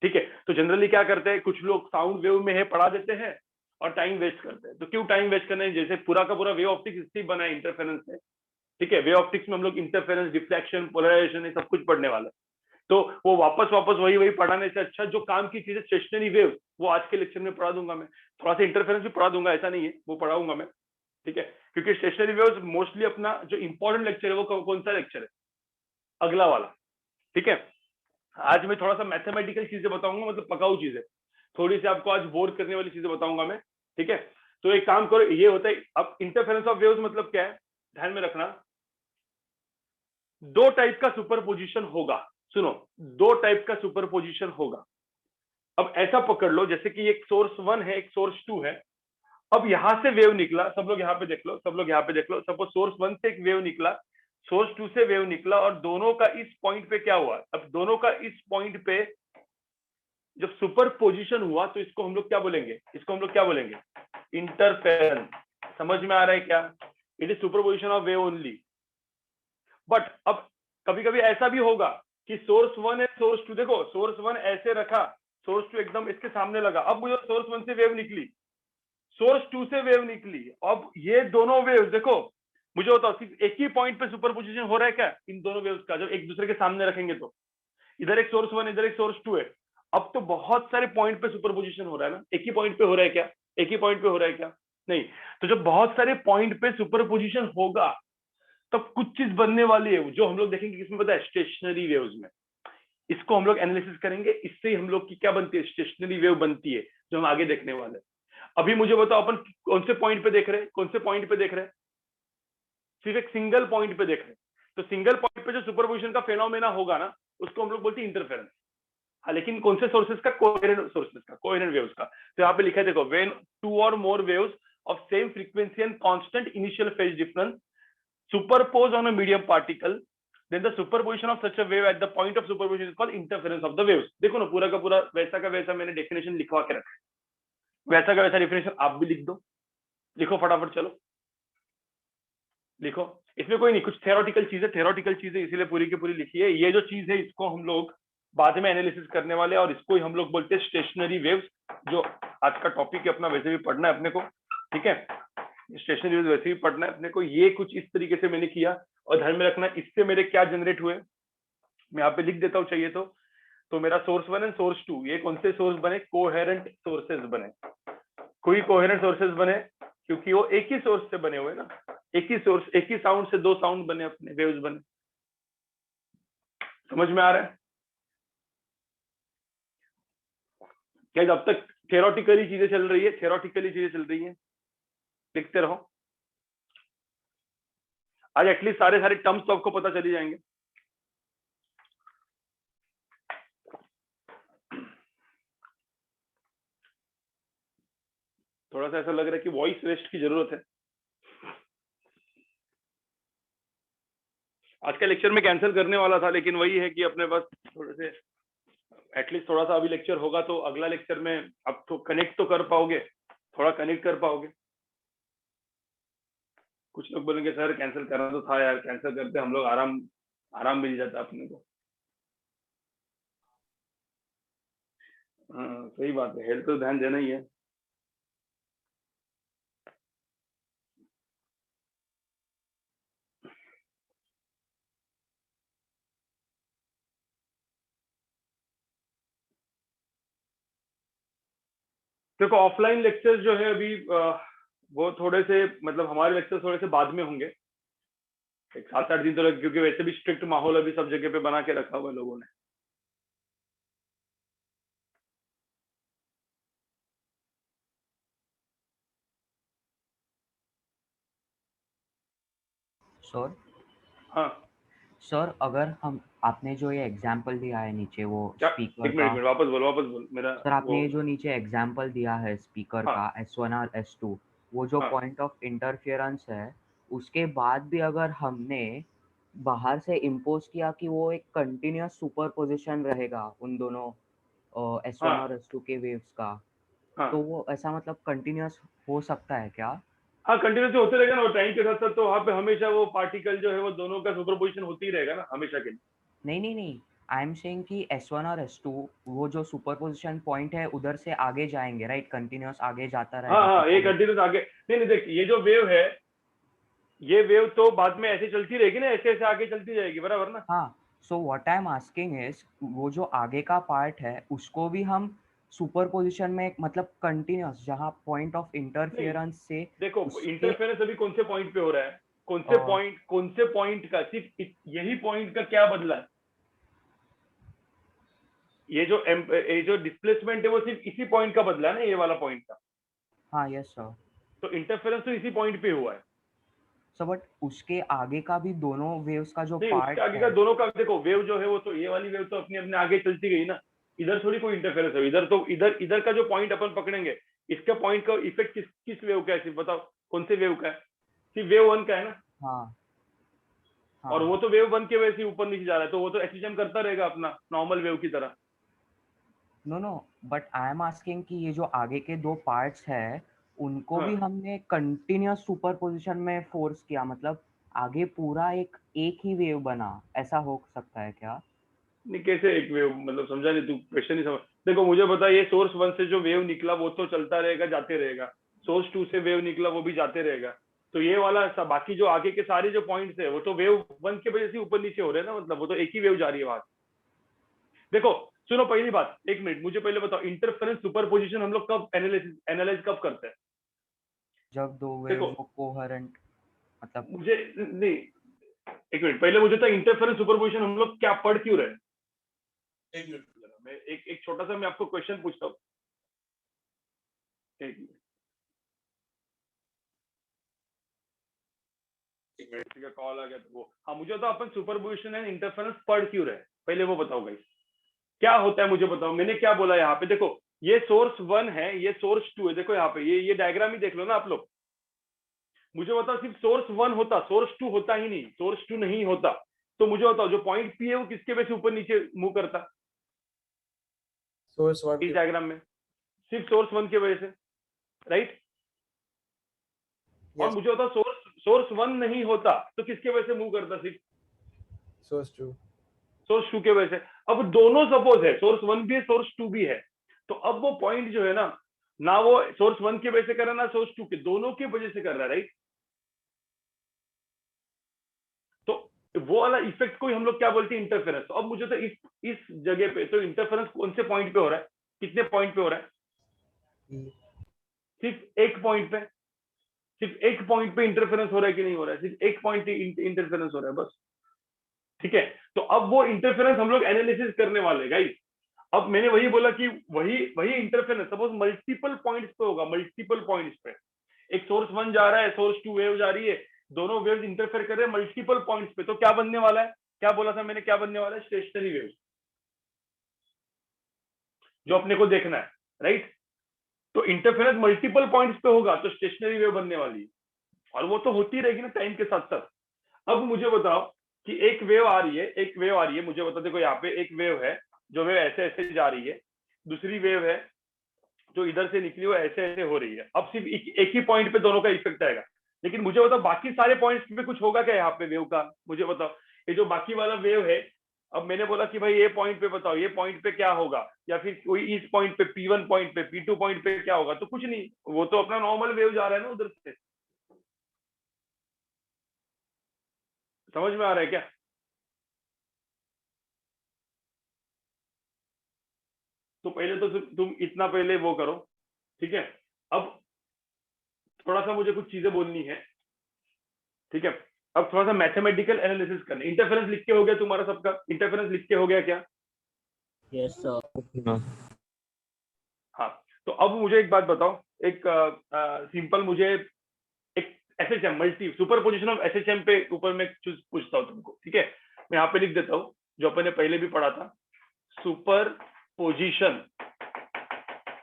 ठीक है। तो जनरली क्या करते हैं, कुछ लोग साउंड वेव में है पढ़ा देते हैं और टाइम वेस्ट करते हैं। तो क्यों टाइम वेस्ट करना है, जैसे पूरा का पूरा वेव ऑप्टिक्स इससे बना है, इंटरफेरेंस से, ठीक है। वेव ऑप्टिक्स में हम लोग इंटरफेरेंस, डिफ्लेक्शन, पोलराइजेशन, ये सब कुछ पढ़ने वाले। तो वो वापस वही पढ़ाने से अच्छा जो काम की चीजें, स्टेशनरी वेव, वो आज के लेक्चर में पढ़ा दूंगा मैं। थोड़ा सा इंटरफेरेंस भी पढ़ा दूंगा, ऐसा नहीं है, वो पढ़ाऊंगा मैं, ठीक है। क्योंकि स्टेशनरी वेव्स मोस्टली अपना जो इंपॉर्टेंट लेक्चर है वो कौन सा लेक्चर है, अगला वाला, ठीक है। आज मैं थोड़ा सा मैथमेटिकल चीजें बताऊंगा, मतलब पकाऊ चीजें, थोड़ी सी आपको आज बोर करने वाली चीजें बताऊंगा मैं, ठीक है। तो एक काम करो, ये होता है अब इंटरफेरेंस ऑफ वेव्स मतलब क्या है, ध्यान में रखना, दो टाइप का सुपरपोजिशन होगा। सुनो, दो टाइप का सुपरपोजिशन होगा। अब ऐसा पकड़ लो जैसे कि एक सोर्स 1 है, एक सोर्स 2 है। अब यहां से वेव निकला, सब लोग यहाँ पे देख लो, सब लोग यहाँ पे देख लो, सपोज सोर्स 1 से एक वेव निकला, सोर्स 2 से वेव निकला, और दोनों का इस पॉइंट पे क्या हुआ, अब दोनों का इस पॉइंट पे जब सुपरपोजिशन हुआ तो इसको हम लोग क्या बोलेंगे, इसको हम लोग क्या बोलेंगे, इंटरफेरेंस। समझ में आ रहा है क्या, it is superposition of wave only. But अब कभी कभी ऐसा भी होगा कि सोर्स 1 है, सोर्स 2, देखो सोर्स 1 ऐसे रखा, सोर्स 2 एकदम इसके सामने लगा, अब मुझे सोर्स 1 से वेव निकली, सोर्स 2 से वेव निकली, अब ये दोनों वेव्स देखो, मुझे बताओ सिर्फ एक ही पॉइंट पे सुपरपोजिशन हो रहा है क्या इन दोनों वेव्स का, जब एक दूसरे के सामने रखेंगे तो, इधर एक सोर्स 1 इधर एक सोर्स 2 है, अब तो बहुत सारे पॉइंट पे सुपरपोजिशन हो रहा है ना, एक ही पॉइंट पे हो रहा है क्या, एक ही पॉइंट पे हो रहा है क्या, नहीं। तो जब बहुत सारे पॉइंट पे सुपरपोजिशन होगा तब कुछ चीज बनने वाली है जो हम लोग देखेंगे किसमें पता है, स्टेशनरी वेव्स में। इसको हम लोग एनालिसिस करेंगे, इससे ही हम लोग की क्या बनती है, स्टेशनरी वेव बनती है, जो हम आगे देखने वाले हैं। अभी मुझे बताओ अपन कौन से पॉइंट पे देख रहे हैं, कौन से पॉइंट पे देख रहे हैं, सिर्फ एक सिंगल पॉइंट पे देख रहे हैं। तो सिंगल पॉइंट पे जो सुपरपोजिशन का फेनोमेना होगा ना, उसको हम लोग बोलते हैं इंटरफेरेंस। हाँ, लेकिन कौन से सोर्सेज का, कोहेरेंट सोर्सेज का, कोहेरेंट वेव्स का। तो यहाँ पे लिखा है देखो, when two or more waves of same frequency and constant initial phase difference superpose on a medium particle, then the superposition of such a wave at the point of superposition is called interference of the waves। देखो ना, पूरा का पूरा वैसा का वैसा मैंने definition लिखवा के रखा है, वैसा का वैसा डेफिनेशन आप भी लिख दो, लिखो फटाफट, चलो लिखो। इसमें कोई नहीं, कुछ थ्योरेटिकल चीजें इसीलिए पूरी की पूरी लिखी है। ये जो चीज है इसको हम लोग बाद में एनालिसिस करने वाले हैं, और इसको ही हम लोग बोलते हैं स्टेशनरी वेव्स, जो आज का टॉपिक है अपना। वैसे भी पढ़ना है अपने को, ठीक है, स्टेशनरी वेव्स वैसे भी पढ़ना है अपने को। ये कुछ इस तरीके से मैंने किया, और ध्यान में रखना इससे मेरे क्या जनरेट हुए, मैं यहाँ पे लिख देता हूँ चाहिए तो मेरा सोर्स 1 एंड सोर्स 2, ये कौन से सोर्स बने, कोहेरेंट सोर्सेज बने। कोई कोहेरेंट सोर्सेज बने क्योंकि वो एक ही सोर्स से बने हुए ना, एक ही सोर्स, एक ही साउंड से दो साउंड बने, अपने वेव्स बने। समझ में आ रहा है क्या? जब तक थ्योरेटिकली चीजें चल रही है, लिखते रहो। आज एटलीस्ट सारे टर्म्स तो आपको पता चल ही जाएंगे। थोड़ा सा ऐसा लग रहा है कि वॉइस रेस्ट की जरूरत है। आज का लेक्चर में कैंसिल करने वाला था, लेकिन वही है कि अपने पास थोड़े से एटलीस्ट थोड़ा सा अभी लेक्चर होगा तो अगला लेक्चर में अब तो कनेक्ट तो कर पाओगे, थोड़ा कनेक्ट कर पाओगे। कुछ लोग बोलेंगे सर कैंसिल करना तो था यार, कैंसिल करते हम लोग आराम मिल जाता अपने को। हाँ सही बात है, हेल्थ तो ध्यान देना ही है। देखो ऑफलाइन लेक्चर जो है अभी वो थोड़े से, मतलब हमारे लेक्चर थोड़े से बाद में होंगे, एक 7-8 दिन तो लगे, क्योंकि वैसे भी स्ट्रिक्ट माहौल अभी सब जगह पे बना के रखा हुआ है लोगों ने। सर हाँ सर, अगर हम आपने जो ये एग्जाम्पल दिया है नीचे वो क्या, स्पीकर एक का, मिनट वापस बोल मेरा सर आपने वो। ये जो नीचे एग्जाम्पल दिया है स्पीकर हाँ का S1 और S2, वो जो हाँ पॉइंट ऑफ इंटरफेरेंस है, उसके बाद भी अगर हमने बाहर से इम्पोज किया कि वो एक कंटिन्यूअस सुपरपोजिशन रहेगा उन दोनों S1 हाँ और S2 के वेव्स का, हाँ तो वो ऐसा मतलब कंटिन्यूअस हो सकता है क्या? हाँ, कंटिन्यूस होते रहेगा ना, टाइम के साथ साथ तो वहाँ पे हमेशा वो पार्टिकल जो है वो दोनों का सुपरपोजिशन होती ही रहेगा ना, हमेशा के लिए। नहीं, आई एम सेइंग कि S1 और S2 वो जो सुपरपोजिशन पॉइंट है उधर से आगे जाएंगे, राइट? कंटिन्यूअस आगे जाता हाँ रहेगा हाँ, ये परफॉर्मेंस। कंटिन्यूस आगे नहीं, देख ये जो वेव है, ये वेव तो बाद में ऐसे चलती रहेगी ना, ऐसे ऐसे आगे चलती जाएगी, बराबर ना। हाँ, so what I am asking is वो जो आगे का पार्ट है उसको भी हम सुपरपोजिशन में मतलब कंटिन्यूअस जहाँ पॉइंट ऑफ नहीं इंटरफेरेंस से देखो, उसके इंटरफेरेंस अभी कौन से पॉइंट पे हो रहा है, कौन से पॉइंट का, सिर्फ यही पॉइंट का क्या बदला है, ये जो डिस्प्लेसमेंट है वो सिर्फ इसी पॉइंट का बदला है ना, ये वाला पॉइंट का। हाँ यस सर। तो इंटरफेरेंस तो इसी पॉइंट पे हुआ है। सो बट उसके आगे का भी दोनों वेव्स का जो नहीं, पार्ट उसके आगे का है, दोनों का देखो, वेव जो है वो तो, ये वाली वेव तो अपने अपने आगे चलती गई ना, इधर थोड़ी कोई इंटरफेरेंस है। इधर तो इधर का जो पॉइंट अपन पकड़ेंगे, इसका पॉइंट का इफेक्ट किस वेव का है, सिर्फ बताओ कौन से वेव का है, सिर्फ वेव 1 का है ना। हाँ और हाँ, वो तो वेव 1 के वैसे ही ऊपर नीचे जा रहा है, तो वो तो एक्सटेंशन करता रहेगा अपना नॉर्मल वेव की तरह। No but I am asking कि ये जो आगे के दो पार्ट्स है उनको हाँ भी हमने कंटिन्यूअस सुपरपोजिशन में फोर्स किया, मतलब आगे पूरा एक ही वेव बना, ऐसा हो सकता है क्या? नहीं, कैसे एक वेव, मतलब समझा नहीं, तू क्वेश्चन नहीं समझ। देखो मुझे बता, ये सोर्स 1 से जो वेव निकला वो तो चलता रहेगा, जाते रहेगा। सोर्स 2 से वेव निकला वो भी जाते रहेगा। तो ये वाला बाकी जो आगे के सारे जो पॉइंट्स है वो तो वेव 1 के वजह से ऊपर नीचे हो रहे हैं ना, मतलब वो तो एक ही वेव जा रही है वहां। देखो सुनो, पहली बात, एक मिनट मुझे पहले बताओ, इंटरफेरेंस सुपरपोजिशन हम लोग कब एनालाइज कब करते हैं? जब दो देखो वेव्स वो कोहेरेंट मतलब मुझे नहीं, एक मिनट, पहले मुझे तो इंटरफेरेंस सुपरपोजिशन हम लोग क्या पढ़ क्यों रहे? एक मिनट, मैं एक छोटा सा मैं आपको क्वेश्चन पूछता हूँ। एक मिनट, ठीक है, कॉल आ गया तो वो, हाँ मुझे तो अपन सुपरपोजिशन एंड इंटरफेरेंस पढ़ क्यों रहे, पहले वो बताओ गाइस, क्या होता है मुझे बताओ। मैंने क्या बोला यहाँ पे, देखो ये सोर्स 1 है, ये सोर्स 2 है, देखो यहाँ पे ये डायग्राम ही देख लो ना आप लोग। मुझे बताओ सिर्फ सोर्स 1 होता, सोर्स 2 होता ही नहीं, सोर्स 2 नहीं होता, तो मुझे बताओ जो पॉइंट पी है वो किसके वजह से ऊपर नीचे मूव करता सोर्स 1 इस डायग्राम में? सिर्फ सोर्स 1 की वजह से, राइट? और मुझे बताओ सोर्स 1 नहीं होता तो किसके वजह से मूव करता? सिर्फ सोर्स 2 सोर्स 2 के वजह से। अब दोनों सपोज है, सोर्स 1 भी है, सोर्स 2 भी है, तो अब वो पॉइंट जो है ना वो सोर्स 1 की वजह से कर रहा है ना सोर्स 2 के, दोनों की वजह से कर रहा है, राइट? तो वो वाला इफेक्ट को हम लोग क्या बोलते हैं? इंटरफेरेंस। तो अब मुझे तो इस जगह पे तो इंटरफेरेंस कौन से पॉइंट पे हो रहा है, कितने पॉइंट पे हो रहा है? सिर्फ एक पॉइंट पे, सिर्फ एक पॉइंट पे इंटरफेरेंस हो रहा है कि नहीं हो रहा है? सिर्फ एक पॉइंट पे इंटरफेरेंस हो रहा है बस, ठीक है। तो अब वो इंटरफेरेंस हम लोग एनालिसिस करने वाले गाइस। अब मैंने वही बोला कि वही इंटरफेरेंस सपोज मल्टीपल पॉइंट्स पे होगा, मल्टीपल पॉइंट्स पे। एक सोर्स 1 जा रहा है, सोर्स 2 वेव जा रही है, दोनों वेव्स इंटरफेयर कर रहे हैं मल्टीपल पॉइंट्स पे, तो क्या बनने वाला है? क्या बोला था मैंने, क्या बनने वाला है? स्टेशनरी वेव्स, जो अपने को देखना है, राइट? तो इंटरफेरेंस मल्टीपल पॉइंट्स पे होगा तो स्टेशनरी वेव बनने वाली है, और वो तो होती रहेगी ना टाइम के साथ साथ। अब मुझे बताओ कि एक वेव आ रही है, एक वेव आ रही है, मुझे बताओ, देखो यहाँ पे एक वेव है, जो वेव ऐसे ऐसे जा रही है, दूसरी वेव है जो इधर से निकली हुई ऐसे ऐसे हो रही है। अब सिर्फ एक ही पॉइंट पे दोनों का इफेक्ट आएगा, लेकिन मुझे बताओ बाकी सारे पॉइंट्स पे कुछ होगा क्या यहाँ पे वेव का? मुझे बताओ, ये जो बाकी वाला वेव है, अब मैंने बोला कि भाई ये पॉइंट पे बताओ, ये पॉइंट पे क्या होगा, या फिर कोई इस पॉइंट पे P1 पॉइंट पे, P2 पॉइंट पे क्या होगा? तो कुछ नहीं, वो तो अपना नॉर्मल वेव जा रहा है ना उधर से। समझ में आ रहा है क्या? तो पहले तो तुम इतना पहले वो करो, ठीक है। अब थोड़ा सा मुझे कुछ चीजें बोलनी है, ठीक है। अब थोड़ा सा मैथमेटिकल एनालिसिस करना। इंटरफेरेंस लिख के हो गया तुम्हारा सबका? इंटरफेरेंस लिख के हो गया क्या? Yes sir. हाँ, तो अब मुझे एक बात बताओ, एक सिंपल मुझे एक SHM multi superposition of SHM पे ऊपर मैं पूछता हूँ तुमको, ठीक है। मैं यहाँ पे लिख देता हूँ जो अपन ने पहले भी पढ़ा था, सुपरपोजिशन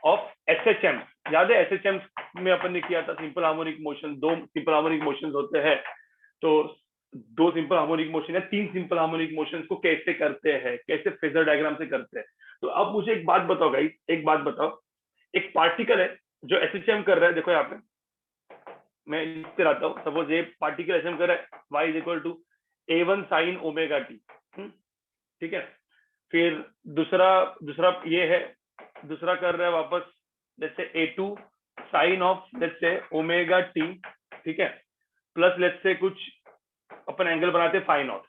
ऑफ एसएचएम। याद है एसएचएम में अपन ने किया था सिंपल हार्मोनिक मोशन, दो सिंपल हार्मोनिक मोशंस होते हैं, तो दो सिंपल हार्मोनिक मोशन या तीन सिंपल हार्मोनिक मोशंस को कैसे करते हैं, कैसे फेजर डायग्राम से करते हैं। तो अब मुझे एक बात बताओ गाइस, एक बात बताओ, एक पार्टिकल है जो एसएचएम कर रहा है, देखो यहाँ पे मैं लिखते रहता हूँ, सपोज ये पार्टिकल एसएचएम कर रहा है, y is equal to a1 sine omega t, ठीक है। फिर दूसरा ये है, दूसरा कर रहा है वापस let's say a2 sine of let's say omega t, ठीक है, प्लस लेट्स से कुछ अपन एंगल बनाते हैं फाई नॉट।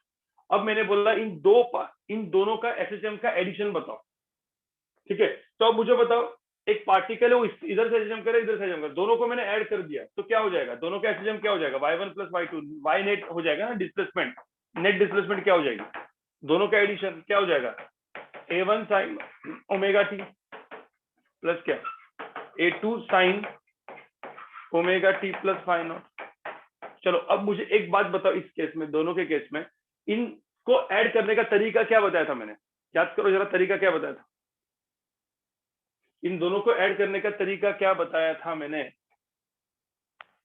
अब मैंने बोला इन दोनों का एसएचएम का एडिशन बताओ, ठीक है। तो अब मुझे बताओ, एक पार्टिकल है वो इधर से एसएचएम करे, इधर से एसएचएम करे, दोनों को मैंने ऐड कर दिया, तो क्या हो जाएगा? दोनों का एसएचएम क्या हो जाएगा? y1 plus y2, y net हो जाएगा ना, डिस्प्लेसमेंट, नेट डिस्प्लेसमेंट क्या हो जाएगी? दोनों का एडिशन क्या हो जाएगा? a1 sine omega t plus क्या a2 sine omega t plus phi naught. चलो अब मुझे एक बात बताओ, इस केस में, दोनों के केस में इनको ऐड करने का तरीका क्या बताया था मैंने? याद करो जरा, तरीका क्या बताया था? इन दोनों को ऐड करने का तरीका क्या बताया था मैंने?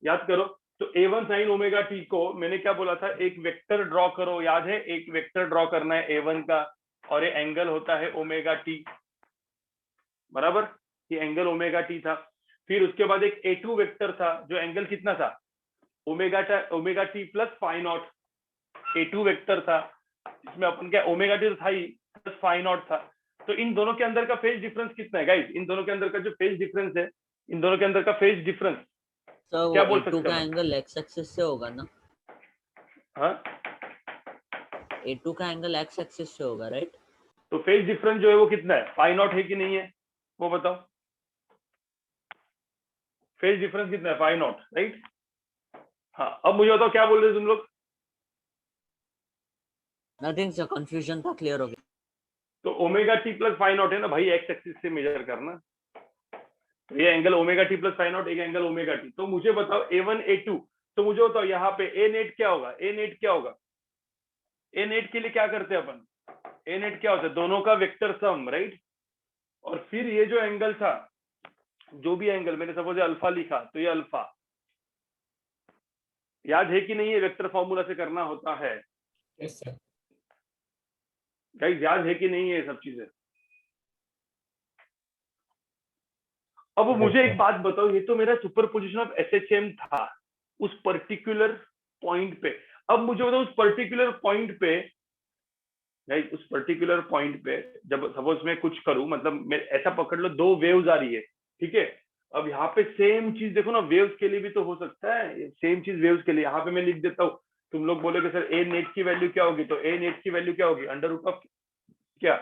याद करो। तो a1 साइन ओमेगा टी को मैंने क्या बोला था? एक वेक्टर ड्रॉ करो, याद है? एक वेक्टर ड्रॉ करना है a1 का, और ये एंगल होता है ओमेगा टी, बराबर? ये एंगल ओमेगा टी था। फिर उसके बाद एक a2 वेक्टर था, जो एंगल कितना था? Omega t plus phi naught, a2 vector था, इसमें अपन क्या ओमेगा टी तो था ही, प्लस फाई नॉट था। तो इन दोनों के अंदर का फेज डिफरेंस कितना है गाइस? इन दोनों के अंदर का जो फेज डिफरेंस है, इन दोनों के अंदर का फेज डिफरेंस सर क्या वो बोल A2 सकते का हैं? एंगल x एक्सिस से होगा ना? हाँ, A2 का एंगल x एक्सिस से होगा, राइट? तो फेज डिफरेंस जो है वो कितना है? फाई नॉट है कि नहीं है, वो बताओ। फेज डिफरेंस कितना है? Phi naught, right? हाँ, अब मुझे बताओ क्या बोल रहे तुम लोग? नथिंग सर, कंफ्यूजन था, क्लियर हो गया। तो omega t plus phi naught है ना भाई, एक्स एक्सिस से मेजर करना। तो ये angle omega t plus phi naught, एक एंगल ओमेगा टी। तो मुझे बताओ A1 A2, तो मुझे बताओ यहाँ पे ए नेट क्या होगा, ए नेट क्या होगा। ए नेट के लिए क्या करते हैं अपन, ए नेट क्या होता है, दोनों का वेक्टर सम, राइट। और फिर ये जो एंगल था, जो भी एंगल मैंने सपोज अल्फा लिखा, तो ये अल्फा, याद है कि नहीं, ये वेक्टर फॉर्मूला से करना होता है Yes, sir. गाइस, याद है कि नहीं ये सब चीजें। अब मुझे एक बात बताओ, ये तो मेरा सुपरपोजिशन ऑफ एसएचएम था उस पर्टिकुलर पॉइंट पे। अब मुझे बताओ उस पर्टिकुलर पॉइंट पे, गाइस उस पर्टिकुलर पॉइंट पे जब सपोज मैं कुछ करूं, मतलब मैं ऐसा पकड़ लो, दो वेव्स आ रही है, ठीक है। अब यहाँ पे सेम चीज देखो ना, वेव्स के लिए भी तो हो सकता है सेम चीज वेव्स के लिए। यहाँ पे मैं लिख देता हूँ, तुम लोग बोलोगे सर ए नेट की वैल्यू क्या होगी, तो ए नेट की वैल्यू क्या होगी, अंडर रूट ऑफ क्या,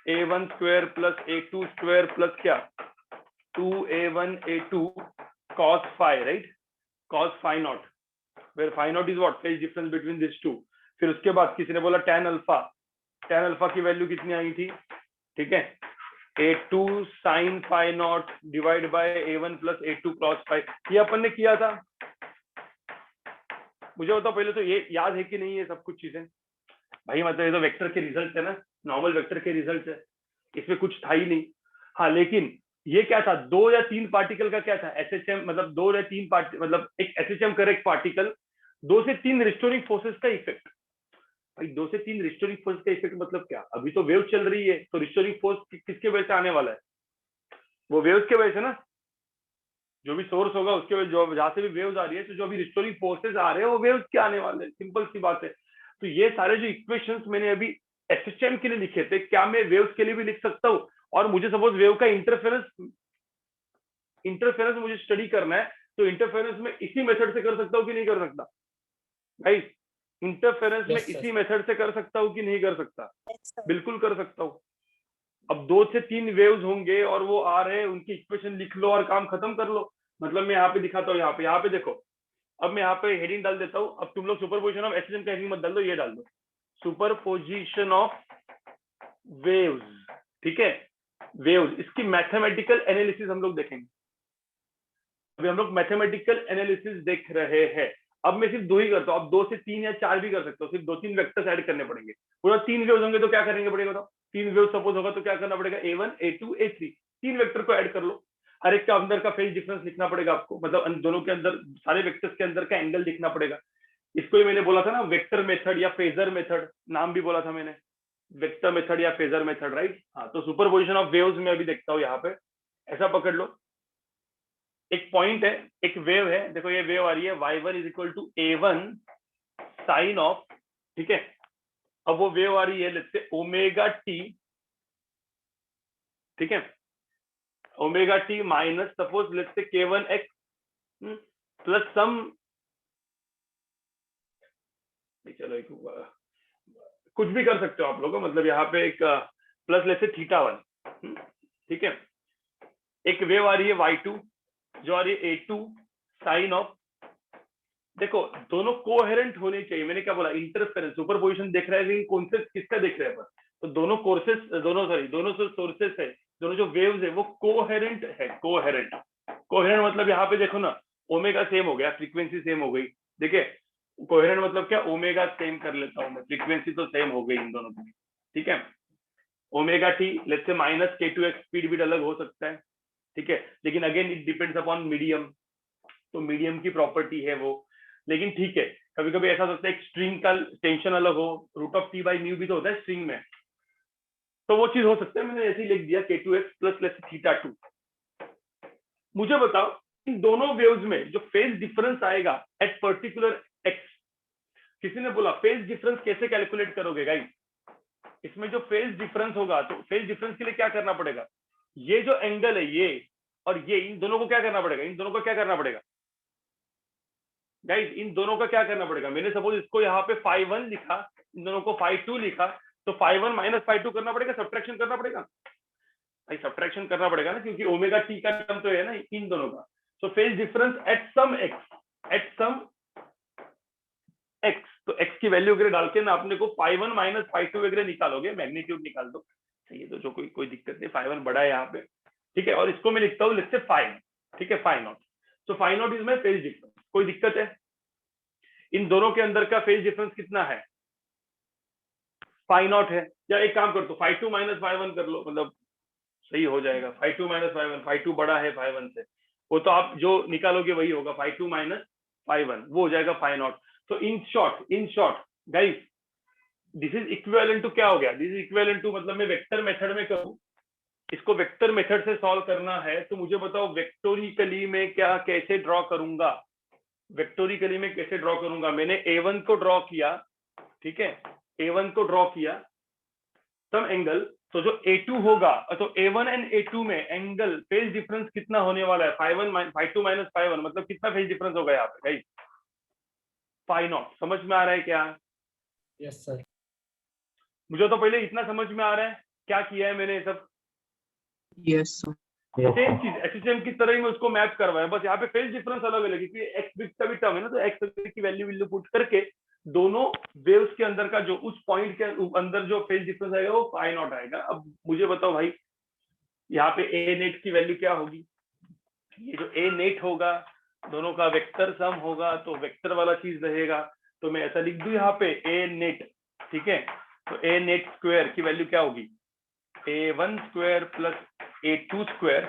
A1 square plus A2 square plus क्या 2A1 A2 cos phi, right, cos phi naught, where phi naught is what, phase difference between these two। फिर उसके बाद किसी ने बोला tan अल्फा की वैल्यू कितनी आई थी, ठीक है, A2 sin phi naught divide by A1 plus A2 cos phi। ये अपन ने किया था। मुझे बताओ पहले तो ये याद है कि नहीं ये सब कुछ चीजें भाई, मतलब ये तो वेक्टर के रिजल्ट है ना, नॉर्मल वेक्टर के रिजल्ट है, इसमें कुछ था ही नहीं। हाँ लेकिन ये क्या था, 2 या 3 पार्टिकल का क्या था एसएचएम, मतलब 2 या 3 मतलब एक एसएचएम करेक्ट पार्टिकल, 2 से 3 रिस्टोरिंग फोर्सेस का इफेक्ट। भाई 2 से 3 रिस्टोरिंग फोर्स का इफेक्ट मतलब क्या, अभी तो वेव चल रही है, तो रिस्टोरिंग फोर्स किसके वजह से आने वाला है, वो वेव्स के वजह से ना, जो भी सोर्स होगा उसके वजह, जो जहां से भी वेव्स आ रही है, तो जो भी रिस्टोरिंग फोर्सेस आ रहे हैं वो वेव्स के आने वाले हैं, सिंपल सी बात है। तो ये सारे जो इक्वेशंस मैंने अभी एसएचएम के लिए लिखे थे, क्या मैं वेव्स के लिए भी लिख सकता हूँ। और मुझे सपोज वेव का इंटरफेरेंस मुझे स्टडी करना है, तो इंटरफेरेंस में इसी मेथड से कर सकता हूँ कि नहीं कर सकता भाई, इंटरफेरेंस में Yes, sir. इसी मेथड से कर सकता हूँ कि नहीं कर सकता, बिल्कुल कर सकता हूँ। अब 2 से 3 वेव्स होंगे और वो आ रहे हैं, उनकी इक्वेशन लिख लो और काम खत्म कर लो। मतलब मैं यहाँ पे दिखाता हूँ, यहाँ पे देखो, अब मैं यहाँ पे हेडिंग डाल देता हूँ। अब तुम लोग सुपरपोजिशन ऑफ एसएचएम का हेडिंग मत डाल दो, ये डाल दो सुपरपोजिशन ऑफ वेव्स, ठीक है, वेव्स, इसकी मैथमेटिकल एनालिसिस हम लोग देखेंगे। अभी हम लोग मैथमेटिकल एनालिसिस देख रहे हैं। अब मैं सिर्फ 2 ही करता हूँ, अब 2 से 3 या 4 भी कर सकता हूँ, सिर्फ 2-3 वेक्टर्स ऐड करने पड़ेंगे। पूरा 3 वेव्स होंगे तो क्या करेंगे पड़ेगा, तो 3 वेव सपोज होगा तो क्या करना पड़ेगा, A1 A2 A3, 3 वेक्टर को ऐड कर लो। हर एक का अंदर का फेज डिफरेंस लिखना पड़ेगा आपको, मतलब दोनों के अंदर, सारे वेक्टर्स के अंदर का एंगल लिखना पड़ेगा। इसको ही मैंने बोला था ना वेक्टर मेथड या फेजर मेथड, नाम भी बोला था मैंने, वेक्टर मेथड या फेजर मेथड, राइट। हाँ, तो सुपरपोजिशन ऑफ वेव्स में अभी देखता हूँ। यहाँ पे ऐसा पकड़ लो, एक पॉइंट है, एक वेव है, देखो ये वेव आ रही है y1 is equal to A1 sine of, ठीक है। अब वो वेव आ रही है लेट्स से ओमेगा टी, ठीक है, omega T minus suppose let's say K1x plus सम, चलो एक कुछ भी कर सकते हो आप लोग, मतलब यहाँ पे एक प्लस लेट्स से θ1, ठीक है। एक वेव आ रही है y2 जो आ रही है A2 साइन ऑफ, देखो दोनों कोहेरेंट होने चाहिए। मैंने क्या बोला, इंटरफेरेंस, सुपरपोजिशन देख रहा है लेकिन कौन से किसका देख रहे हैं अपन, तो दोनों कोर्सेस, दोनों सोर्सेस है, दोनों जो वेव्स है वो कोहेरेंट है, कोहेरेंट मतलब यहाँ पे देखो ना, ओमेगा सेम हो गया, फ्रीक्वेंसी सेम हो गई, देखिए कोहेरेंट मतलब क्या, ओमेगा सेम कर लेता हूँ मैं, फ्रीक्वेंसी तो सेम हो गई इन दोनों की, ठीक है। Omega T let's say minus K2x, speed भी अलग हो सकता है, ठीक है, लेकिन again it depends upon medium, तो मीडियम की प्रॉपर्टी है वो, लेकिन ठीक है। कभी कभी ऐसा होता है एक स्ट्रिंग का टेंशन अलग हो, root of t by mu भी तो होता है स्ट्रिंग में, तो वो चीज हो सकता है। मैंने ऐसे ही लिख दिया K2x प्लस लेट्स से θ2। मुझे बताओ इन दोनों वेव्स में जो फेज डिफरेंस आएगा एट पर्टिकुलर x, किसी ने बोला फेज डिफरेंस कैसे कैलकुलेट करोगे गाइस, इसमें जो फेज डिफरेंस होगा, तो फेज डिफरेंस के लिए क्या करना पड़ेगा, ये जो एंगल है ये और ये, इन दोनों को क्या करना पड़ेगा, इन दोनों को क्या करना पड़ेगा गाइस, इन दोनों का क्या करना पड़ेगा। मैंने सपोज इसको यहाँ पे φ1 लिखा, इन दोनों को φ2 लिखा, तो φ1 माइनस φ2 करना पड़ेगा, सब्ट्रैक्शन करना पड़ेगा भाई, सब्ट्रैक्शन करना पड़ेगा ना, क्योंकि ओमेगा टी का टर्म तो है ना इन दोनों का। So phase difference at some x, at some x, तो x की वैल्यू वगैरह डाल के ना अपने को φ1 माइनस φ2 वगैरह निकालोगे, मैग्नीट्यूड निकाल दो, सही है, तो जो कोई दिक्कत नहीं, φ1 बड़ा है यहाँ पे, ठीक है, और इसको मैं लिखता हूँ लेट्स से φ, ठीक है, φ0, तो φ0 इज माय फेज डिफरेंस। कोई दिक्कत है? इन दोनों के अंदर का फेज डिफरेंस कितना है? φ0 है, या एक काम कर दो φ2 माइनस φ1 कर लो, मतलब सही हो जाएगा, φ2 माइनस φ1, φ2 बड़ा है φ1 से, वो तो आप जो निकालोगे वही होगा, φ2 माइनस φ1 वो हो जाएगा φ0। तो in short guys, this is equivalent to क्या हो गया? दिस इज इक्विवेलेंट टू, मतलब मैं वेक्टर मेथड में करूं, इसको वेक्टर मेथड से सॉल्व करना है, तो मुझे बताओ वेक्टोरिकली में क्या कैसे ड्रॉ करूंगा? वेक्टोरिकली में कैसे ड्रॉ करूंगा? मैंने a1 को ड्रॉ किया, ठीक है, a1 को ड्रॉ किया सम एंगल, तो जो a2 होगा, तो a1 एंड a2 में एंगल फेज डिफरेंस कितना होने वाला है? φ2 माइनस φ1, मतलब कितना फेज डिफरेंस होगा यहाँ पे गाइस? φ0। समझ में आ रहा है क्या? Yes, sir. मुझे तो पहले इतना समझ में आ रहा है क्या किया है मैंने, सब Yes, sir. सेम चीज एचएसएम की तरह ही मैं उसको मैप करवाया, बस यहाँ पे फेज डिफरेंस अलग अलग है, क्योंकि एक्स बिग का भी टर्म है ना, तो एक्स की वैल्यू पुट करके दोनों वेव्स के अंदर का जो उस पॉइंट के अंदर जो फेज डिफरेंस आएगा वो φ0 आएगा। अब मुझे बताओ भाई, यहाँ पे ए नेट की वैल्यू क्या होगी? ये जो ए नेट होगा, दोनों का वेक्टर सम होगा, तो वेक्टर वाला चीज रहेगा, तो मैं ऐसा लिख दूं यहाँ पे ए नेट, ठीक है, तो ए नेट स्क्वायर की वैल्यू क्या होगी? a1 square plus a2 square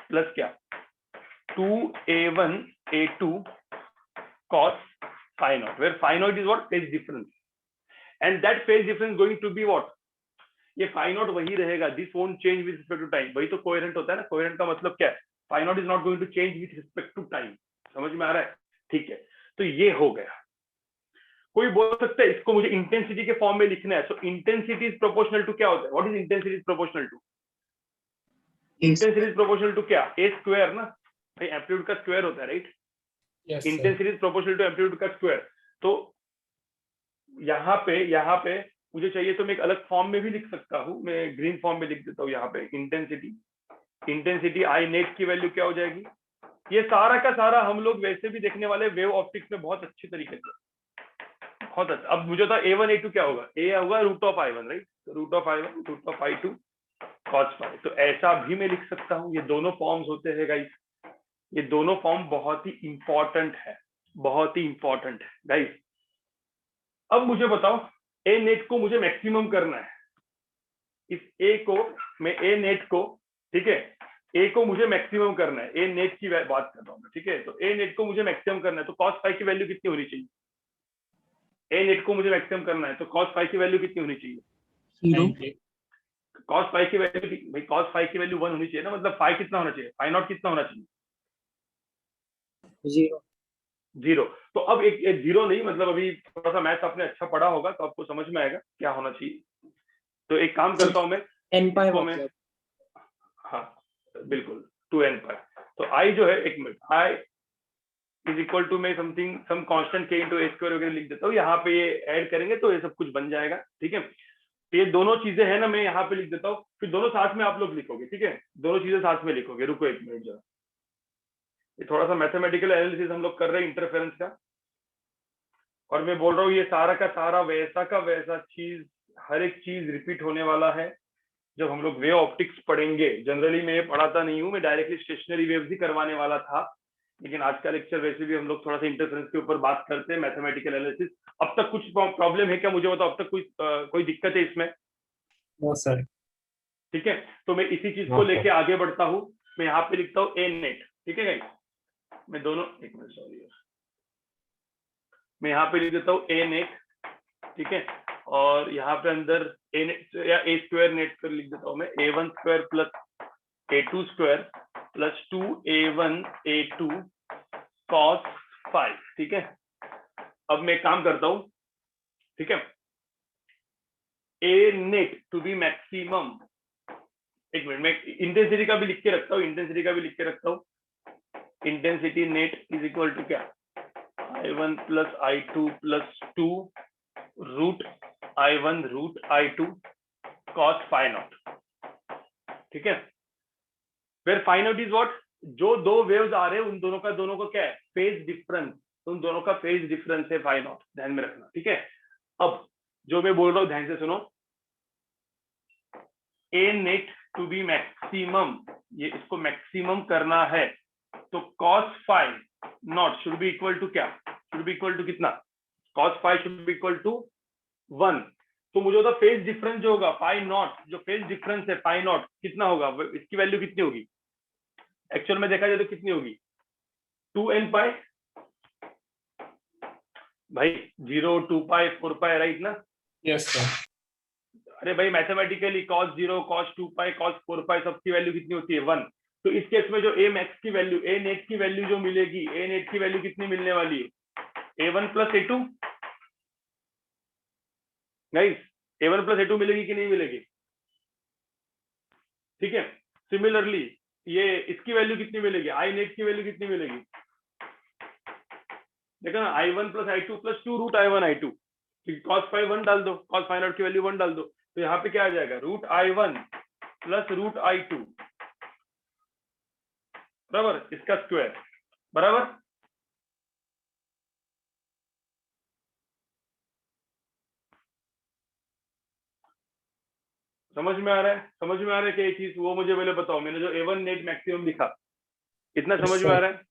plus क्या 2a1 a2 cos φ0, where φ0 is what? Phase difference, and that phase difference going to be what? ये φ0 वही रहेगा, this won't change with respect to time, वही तो coherent होता है ना, कोहेरेंट का मतलब क्या है? φ0 is not going to change with respect to time, समझ में आ रहा है? ठीक है, तो ये हो गया। कोई बोल सकता है इसको मुझे इंटेंसिटी के फॉर्म में लिखना है, so intensity is proportional to क्या होता है? What is intensity is proportional to? Intensity is proportional to क्या? ए स्क्वायर ना भाई, एम्पलीट्यूड का स्क्वायर होता है, right? Yes, sir. Intensity is proportional to amplitude का स्क्वायर। तो यहाँ पे मुझे चाहिए तो मैं एक अलग फॉर्म में भी लिख सकता हूँ, मैं ग्रीन फॉर्म में लिख देता हूँ यहाँ पे, इंटेंसिटी आई नेट की वैल्यू क्या हो जाएगी? ये सारा का सारा हम लोग वैसे भी देखने वाले वेव ऑप्टिक्स में बहुत अच्छी तरीके से, बहुत अच्छा। अब मुझे था a1 a2 क्या होगा? ए होगा root of i1, right? Root of i1 root of i2 cos phi, तो ऐसा भी मैं लिख सकता हूँ। ये दोनों फॉर्म्स होते हैं गाइस, ये दोनों फॉर्म बहुत ही इंपॉर्टेंट है, बहुत ही इंपॉर्टेंट है गाइस। अब मुझे बताओ ए नेट को मुझे मैक्सिमम करना है, इस ए को मैं ए नेट को, ठीक है, ए को मुझे मैक्सिमम करना है, ए नेट की बात कर रहा हूँ मैं, ठीक है, तो ए नेट को मुझे मैक्सिमम करना है, तो cos phi की वैल्यू कितनी होनी चाहिए? ए नेट को मुझे मैक्सिमम करना है, तो cos phi की वैल्यू कितनी होनी चाहिए? 0. cos phi की वैल्यू, भाई cos phi की वैल्यू 1 होनी चाहिए ना, मतलब phi कितना होना चाहिए? φ0 कितना होना चाहिए? 0. 0। तो अब एक 0 नहीं, मतलब अभी थोड़ा सा मैथ्स आपने अच्छा पढ़ा होगा तो आपको समझ में आएगा क्या होना चाहिए। तो एक काम करता हूं मैं, n pi इसको मैं, हाँ बिल्कुल 2n पर, तो i जो है, एक minute, i is equal to मैं something some constant k into a square वगैरह लिख देता हूँ, यहाँ पे ये ऐड करेंगे तो ये सब कुछ बन जाएगा, ठीक है। तो ये दोनों चीजें है ना, मैं यहाँ पे लिख देता हूँ, फिर दोनों साथ में आप लोग लिखोगे, ठीक है, दोनों चीजें साथ में लिखोगे। रुको एक मिनट जरा, ये थोड़ा सा मैथमेटिकल एनालिसिस हम लोग कर रहे हैं इंटरफेरेंस का, और मैं बोल रहा हूँ ये सारा का सारा वैसा का वैसा चीज, हर एक चीज रिपीट होने वाला है जब हम लोग वेव ऑप्टिक्स पढ़ेंगे। जनरली मैं ये पढ़ाता नहीं हूँ, मैं डायरेक्टली स्टेशनरी वेव्स ही करवाने वाला था, लेकिन आज का लेक्चर वैसे भी हम लोग थोड़ा सा इंटरफेरेंस के ऊपर बात करते हैं, मैथमेटिकल एनालिसिस। अब तक कुछ प्रॉब्लम है क्या, मुझे बताओ, अब तक कोई दिक्कत है इसमें? No, sir. ठीक है, तो मैं इसी चीज को लेके आगे बढ़ता हूँ। मैं यहाँ पे लिखता हूँ ए नेट, ठीक है गाइस, मैं दोनों, एक मिनट सॉरी, मैं यहाँ पे लिख देता हूँ ए नेट, ठीक है, और यहाँ पे अंदर ए नेट या ए स्क्वायर नेट कर लिख देता हूँ मैं, a1 square plus a2 square plus 2a1 a2 cos phi, ठीक है। अब मैं काम करता हूँ, ठीक है, A net to be maximum, एक मिनट मैं इंटेंसिटी का भी लिख के रखता हूँ, intensity net is equal to क्या, i1 plus i2 plus 2 root i1 root i2 cos phi0, ठीक है। फिर phi0 इज व्हाट? जो दो वेव्स आ रहे हैं उन दोनों का क्या है? Phase difference. तो उन दोनों का फेज डिफरेंस है फाई नॉट, ध्यान में रखना, ठीक है। अब जो मैं बोल रहा हूँ ध्यान से सुनो, A net to be maximum, ये इसको मैक्सिमम करना है तो cos phi naught should be equal to क्या, शुड बी इक्वल टू कितना, cos phi should be equal to 1। तो मुझे होता फेज डिफरेंस जो होगा फाई नॉट, जो फेज डिफरेंस है फाई नॉट कितना होगा, इसकी वैल्यू कितनी होगी एक्चुअल में देखा जाए तो कितनी होगी 2n पाई भाई, 0 2 पाई 4 पाई, राइट ना। Yes, sir. अरे भाई मैथमेटिकली cos 0 cos 2 पाई cos 4 पाई सबकी वैल्यू कितनी होती है 1। तो इस केस में जो a मैक्स की वैल्यू, a नेट की वैल्यू जो मिलेगी, a नेट की वैल्यू कितनी मिलने वाली है a1 plus a2, guys a1 plus a2 मिलेगी कि नहीं मिलेगी, ठीक है। सिमिलरली ये इसकी वैल्यू कितनी मिलेगी, आई नेट की वैल्यू कितनी मिलेगी, देखो ना i1 plus i2 plus 2 root i1 i2, cos phi 1 डाल दो, cos फाई नॉट की वैल्यू 1 डाल दो, तो यहाँ पे क्या आ जाएगा root i1 plus root i2 बराबर इसका स्क्वायर बराबर। समझ में आ रहा है, समझ में आ रहा है कि ये चीज वो मुझे पहले बताओ, मैंने जो a1 नेट मैक्सिमम लिखा इतना Yes, समझ sir. में आ रहा है।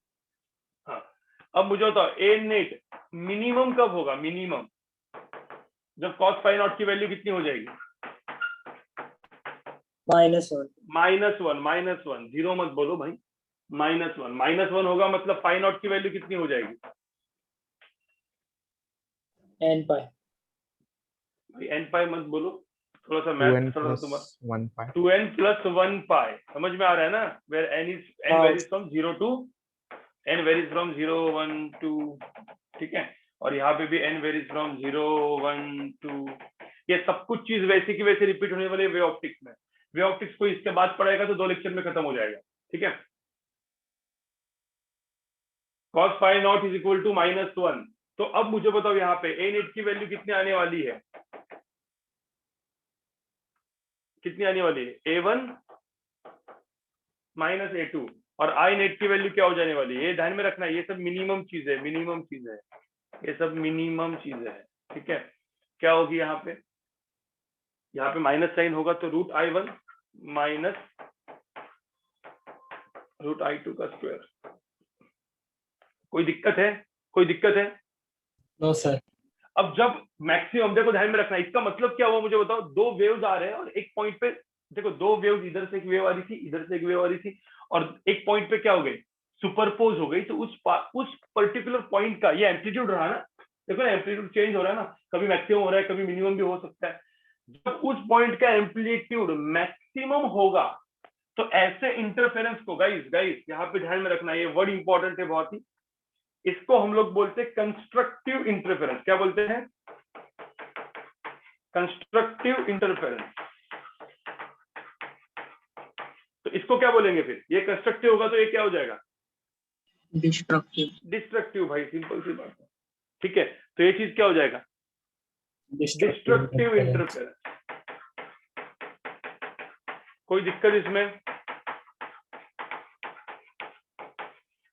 हाँ अब मुझे बताओ a नेट मिनिमम कब होगा, मिनिमम जब cos फाई नॉट की वैल्यू कितनी हो जाएगी -1 -1 जीरो मत बोलो भाई, -1 होगा मतलब फाई नॉट की वैल्यू कितनी हो जाएगी n pi भाई, n पाई मत बोलो, थोड़ा सा 2n मैथ थोड़ा plus तुम्हारा 1 pi. 2n प्लस 1 पाई, समझ में आ रहा है ना, वेयर n हाँ। Varies from 0 to n varies from 0 1 2, ठीक है। और यहाँ पे भी n वेरीज फ्रॉम 0 1 2, ये सब कुछ चीज वैसे की वैसे रिपीट होने वाली वे ऑप्टिक्स में। वे ऑप्टिक्स को इसके बाद पढ़ेगा तो 2 लेक्चर में खत्म हो जाएगा, ठीक है। cos phi naught is equal to -1। तो अब मुझे बताओ यहाँ पे a नेट की वैल्यू कितनी आने वाली है, कितनी आने वाली है a1 माइनस a2, और i नेट की वैल्यू क्या हो जाने वाली है, ये ध्यान में रखना, ये सब मिनिमम चीज है, मिनिमम चीज है, ये सब मिनिमम चीज है, ठीक है। क्या होगी यहाँ पे माइनस साइन होगा तो root i1 minus root i2 का स्क्वायर। कोई दिक्कत है, कोई दिक्कत है। No, sir. अब जब मैक्सिमम, देखो ध्यान में रखना, इसका मतलब क्या हुआ मुझे बताओ, 2 वेव्स आ रहे हैं और एक पॉइंट पे देखो 2 वेव्स, इधर से एक वेव आ रही थी, इधर से एक वेव आ रही थी, और एक पॉइंट पे क्या हो गई, सुपरपोज हो गई। तो उस पर्टिकुलर पॉइंट का ये एम्पलीट्यूड रहा ना, देखो ना एम्पलीट्यूड चेंज हो रहा है ना, कभी मैक्सिमम हो रहा है, कभी मिनिमम भी हो सकता है। जब उस पॉइंट का एम्पलीट्यूड मैक्सिमम होगा तो ऐसे इंटरफेरेंस को, गाइस यहाँ पे ध्यान में रखना, ये वर्ड इंपॉर्टेंट है बहुत ही, इसको हम लोग बोलते हैं कंस्ट्रक्टिव इंटरफेरेंस। क्या बोलते हैं, कंस्ट्रक्टिव इंटरफेरेंस। तो इसको क्या बोलेंगे फिर, ये कंस्ट्रक्टिव होगा तो ये क्या हो जाएगा, Destructive. डिस्ट्रक्टिव। भाई सिंपल सी बात है, ठीक है। तो ये चीज क्या हो जाएगा, डिस्ट्रक्टिव इंटरफेरेंस। कोई दिक्कत इसमें,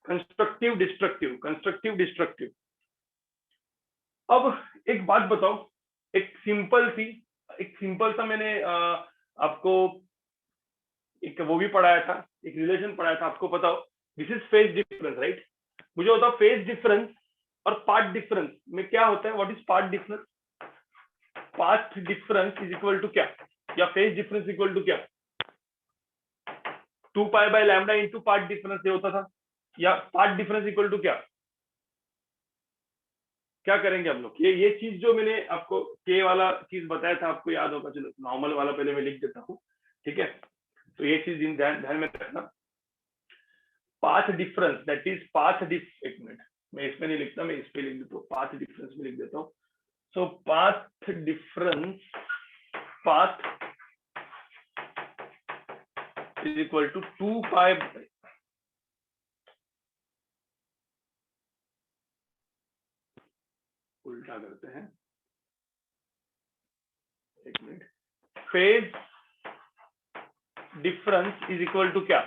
कंस्ट्रक्टिव डिस्ट्रक्टिव, कंस्ट्रक्टिव डिस्ट्रक्टिव। अब एक बात बताओ, एक सिंपल सा मैंने आपको एक वो भी पढ़ाया था, एक रिलेशन पढ़ाया था, आपको बताओ this is phase difference, right. मुझे बताओ फेज डिफरेंस और पाथ डिफरेंस में क्या होता है, what is path difference. Path difference is equal to क्या, या फेज डिफरेंस इक्वल टू क्या, 2 pi by lambda into path difference ये होता था, या पाथ डिफरेंस इक्वल टू क्या। क्या करेंगे हम लोग, ये चीज जो मैंने आपको के वाला चीज बताया था, आपको याद होगा, चलो नॉर्मल वाला पहले मैं लिख देता हूँ, ठीक है। तो ये चीज ध्यान में रखना, पाथ डिफरेंस दैट इज एक मिनट, मैं इसमें नहीं लिखता, मैं इस पे लिख देता हूँ, पाथ डिफरेंस में लिख देता हूँ। So path difference, path is equal to 2 pi, उल्टा करते हैं, एक minute. Phase difference is equal to क्या,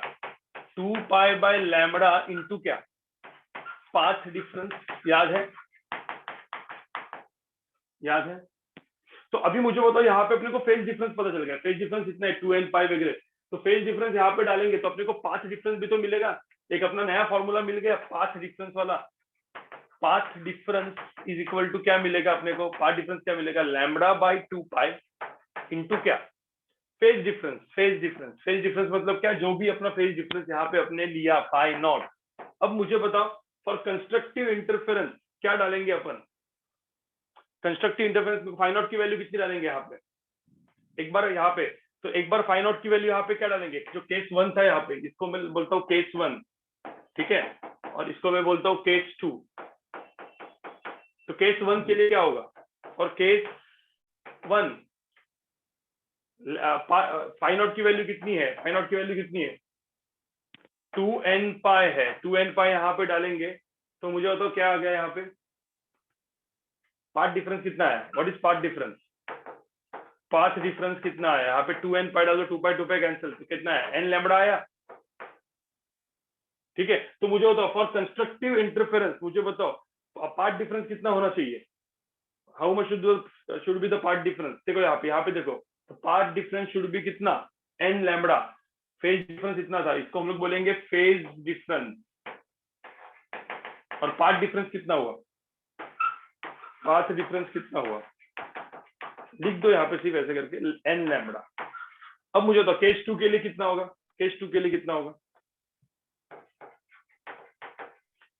2 पाई बाय लैम्बडा इंटू क्या, पाथ डिफरेंस याद है? याद है? तो अभी मुझे बताओ, यहाँ पे अपने को फेज डिफरेंस पता चल गया, फेज डिफरेंस इतना है 2n पाई वगैरह। तो फेज डिफरेंस यहाँ पे डालेंगे तो अपने को पाथ डिफरेंस भी तो मिलेगा। एक अपना नया फॉर्मूला मिल गया पाथ डिफरेंस वाला। Path difference is equal to क्या मिलेगा अपने को? पाथ डिफरेंस क्या मिलेगा? लैम्बडा बाई 2 पाई इंटू क्या? Phase difference. Phase difference, phase difference मतलब क्या? जो भी अपना फेज डिफरेंस यहाँ पे अपने लिया पाई नॉट। अब मुझे बताओ फॉर कंस्ट्रक्टिव इंटरफेरेंस क्या डालेंगे अपन? कंस्ट्रक्टिव इंटरफेरेंस में फाई नॉट की वैल्यू कितनी डालेंगे यहाँ पे? एक बार यहाँ पे, तो एक बार फाई नॉट की वैल्यू यहाँ पे क्या डालेंगे? जो केस 1 था यहाँ पे, इसको मैं बोलता हूँ केस 1, ठीक है, और इसको मैं बोलता हूँ केस 2। तो केस 1 के लिए क्या होगा? और केस 1 फाई नॉट की वैल्यू कितनी है? फाई नॉट की वैल्यू कितनी है? 2n पाई है। 2n पाई यहाँ पे डालेंगे तो मुझे बताओ क्या आ गया यहाँ पे? पाथ डिफरेंस कितना है? What is path difference? Path difference कितना है यहाँ पे? 2n पाई डालो, 2 पाई कैंसिल, तो कितना है? n लैम्बडा आया, ठीक है। तो मुझे बताओ फॉर कंस्ट्रक्टिव इंटरफेरेंस मुझे बताओ पाथ डिफरेंस कितना होना चाहिए? How much should be the path difference? देखो यहाँ पे देखो, तो पाथ डिफरेंस शुड बी कितना? n lambda. फेज डिफरेंस इतना था, इसको हम लोग बोलेंगे फेज डिफरेंस। और पाथ डिफरेंस कितना हुआ? पाथ डिफरेंस कितना हुआ? लिख दो यहाँ पे सिर्फ ऐसे करके n लैम्बडा। अब मुझे तो केस 2 के लिए कितना होगा? केस 2 के लिए कितना होगा?